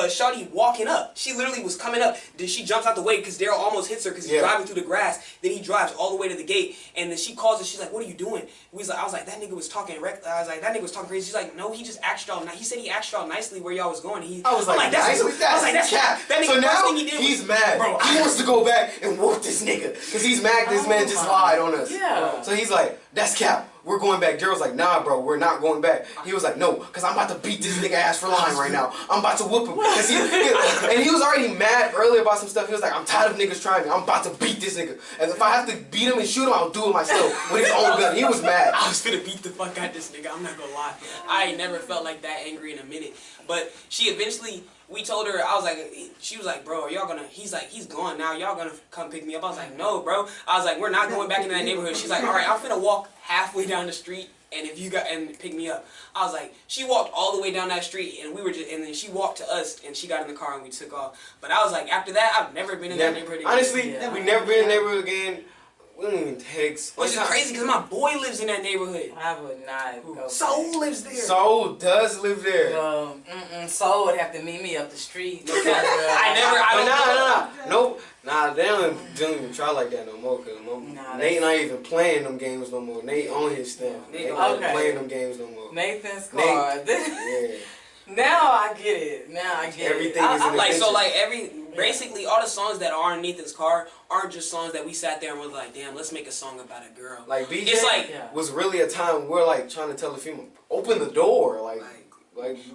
B: Shawty walking up. She literally was coming up. Then she jumps out the way because Daryl almost hits her because he's driving through the grass. Then he drives all the way to the gate, and then she calls us. She's like, "What are you doing?" I was like, "That nigga was talking." I was like, "That nigga was talking crazy." She's like, "No, he just asked y'all. He said he asked y'all nicely where y'all was going."
E: I was like,
B: "That's cap." That nigga,
E: so now
B: first thing he did
E: he's
B: was,
E: mad.
B: Bro,
E: he wants to go back and whoop this nigga because he's mad. This man just lied on us.
A: Yeah.
E: So he's like, "That's cap. We're going back." Daryl's like, "Nah, bro, we're not going back." He was like, "No, because I'm about to beat this nigga ass for lying right now. I'm about to whoop him." And he was already mad earlier about some stuff. He was like, "I'm tired of niggas trying me. I'm about to beat this nigga. And if I have to beat him and shoot him, I'll do it myself with his own gun." He was mad.
B: I was finna beat the fuck out this nigga. I'm not gonna lie. I ain't never felt like that angry in a minute. But she eventually, we told her, I was like, she was like, "Bro, are y'all gonna," he's like, "He's gone now. Y'all gonna come pick me up." I was like, "No, bro." I was like, "We're not going back into that neighborhood." She's like, "All right, I'm finna walk halfway down the street. And if you got and pick me up." I was like, she walked all the way down that street, and we were just, and then she walked to us, and she got in the car, and we took off. But I was like, after that, I've never been in that neighborhood again.
E: Honestly, we never been in the neighborhood again. We don't even text.
B: Which is crazy because my boy lives in that neighborhood.
A: I would not go.
B: Soul lives there.
E: Soul does live there.
A: Soul would have to meet me up the street.
E: Nah, they don't even try like that no more. Cause Nate not even playing them games no more. Nate on his stuff. Nate not even playing them games no more.
A: Nathan's car.
E: Yeah.
A: Now I get it.
E: Everything is an
B: like, so
E: adventure.
B: basically all the songs that are in Nathan's car aren't just songs that we sat there and was like, "Damn, let's make a song about a girl."
E: Like BJ
B: it's like,
E: was really a time we're like trying to tell the female, open the door. Like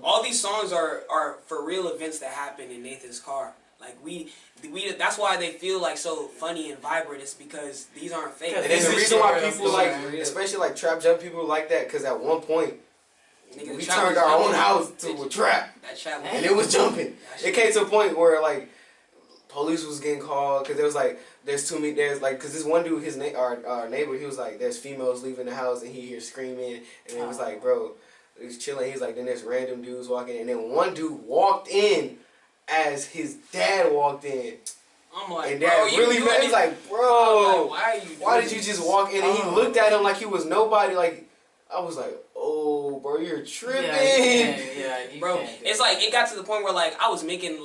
B: all these songs are for real events that happened in Nathan's car. Like we that's why they feel like so funny and vibrant. It's because these aren't fake.
E: And then the reason why people like, especially like trap jump people like that, because at one point we turned our own house to a trap, and it was jumping. It came to a point where like police was getting called because there was like because this one dude, our neighbor, he was like, there's females leaving the house and he hears screaming, and it was like, bro, he was chilling. He's like, then there's random dudes walking, and then one dude walked in as his dad walked in.
B: I'm like,
E: and Dad really mad. He's like, "Bro,
B: like,
E: why did you just walk in?" And he looked at him like he was nobody. Like, I was like, "Oh, bro, you're tripping."
A: Yeah,
B: bro. It's like it got to the point where like I was making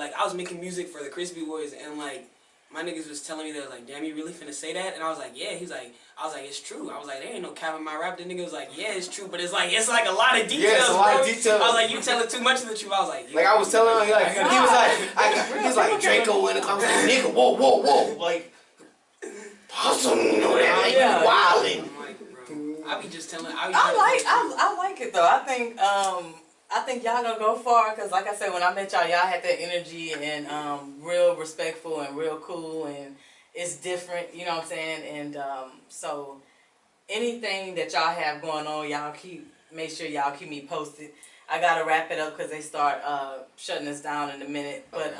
B: music for the Crispy Boys, and like my niggas was telling me that like, "Damn, you really finna say that?" And I was like, "Yeah." He's like, I was like, "It's true." I was like, "There ain't no cap in my rap." The nigga was like, "Yeah, it's true, but it's like a lot of details."
E: Yeah, it's a lot of details.
B: I was like, "You telling too much of the truth." I was like,
E: like I was telling him, like he was like Draco in the car. I was like, "Nigga, whoa, like, awesome, you know that? Like, you wildin'."
B: I be just telling.
A: I like it though. I think y'all gonna go far because, like I said, when I met y'all had that energy and real respectful and real cool, and it's different. You know what I'm saying? And so anything that y'all have going on, make sure y'all keep me posted. I gotta wrap it up because they start shutting us down in a minute. But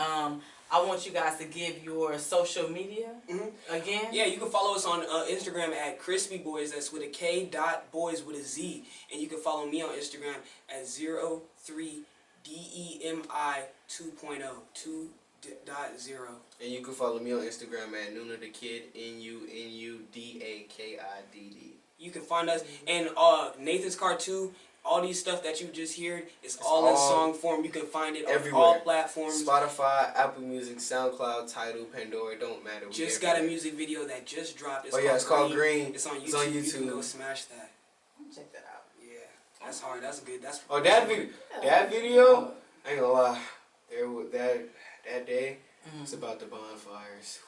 A: I want you guys to give your social media again.
B: Yeah, you can follow us on Instagram at Crispy Boys. That's with a K .boys with a Z. And you can follow me on Instagram at 03DEMI 2.0 2.0.
E: And you can follow me on Instagram at Nuna the Kid NUNUDAKIDD.
B: You can find us and Nathan's Car 2. All these stuff that you just heard, it's all in song form. You can find it
E: everywhere.
B: On all platforms.
E: Spotify, Apple Music, SoundCloud, Tidal, Pandora, it don't matter.
B: Just got a music video that just dropped.
E: It's called Green.
B: It's on YouTube. You can go smash that.
A: Check that out.
B: Yeah, that's hard. That's good. That's
E: that video. I ain't gonna lie. That day, it's about the bonfires.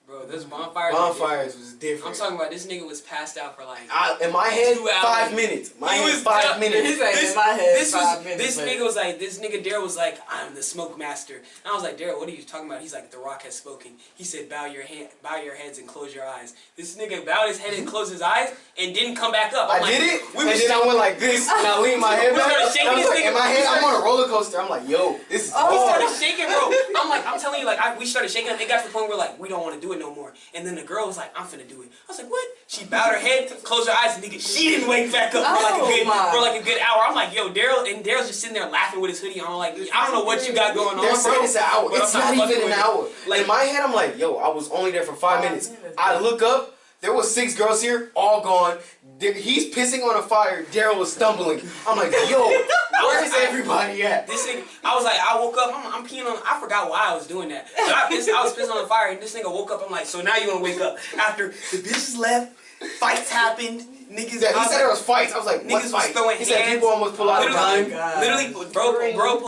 B: Bro, those bonfires
E: was different.
B: I'm talking about this nigga was passed out for like
E: in my head 5 minutes. My head 5 minutes.
A: He's like, in my head 5 minutes.
B: This nigga Daryl was like, "I'm the smoke master." And I was like, "Daryl, what are you talking about?" He's like, "The Rock has spoken." He said, bow your heads and close your eyes." This nigga bowed his head and cllosed his eyes and didn't come back up.
E: I did it, and then I went like this, and I leaned my head back. In my head, I'm on a roller coaster. I'm like, "Yo, this is."
B: We started shaking, bro. I'm telling you, like, we started shaking. It got to the point where like we don't want to do it no more. And then the girl was like, "I'm finna do it." I was like, "What?" She bowed her head, closed her eyes, and nigga, she didn't wake back up for like a good hour. I'm like, "Yo, Daryl," and Daryl's just sitting there laughing with his hoodie on. I'm like, I don't know what you got going on,
E: They're saying
B: bro.
E: it's an hour. It's not even an hour.
B: Like
E: in my head, I'm like, "Yo, I was only there for 5 minutes." I look up. There was 6 girls here, all gone. He's pissing on a fire. Daryl was stumbling. I'm like, yo, where is everybody at?
B: This nigga, I was like, I woke up, I'm peeing on, I forgot why I was doing that. But I was pissing on the fire, and this nigga woke up, I'm like, so now you wanna wake up. After the bitches left, fights happened, niggas.
E: Yeah, he said there was fights. I was like, what
B: niggas was
E: fight?
B: throwing
E: He said
B: hands.
E: people almost pull out a gun.
B: Literally, bro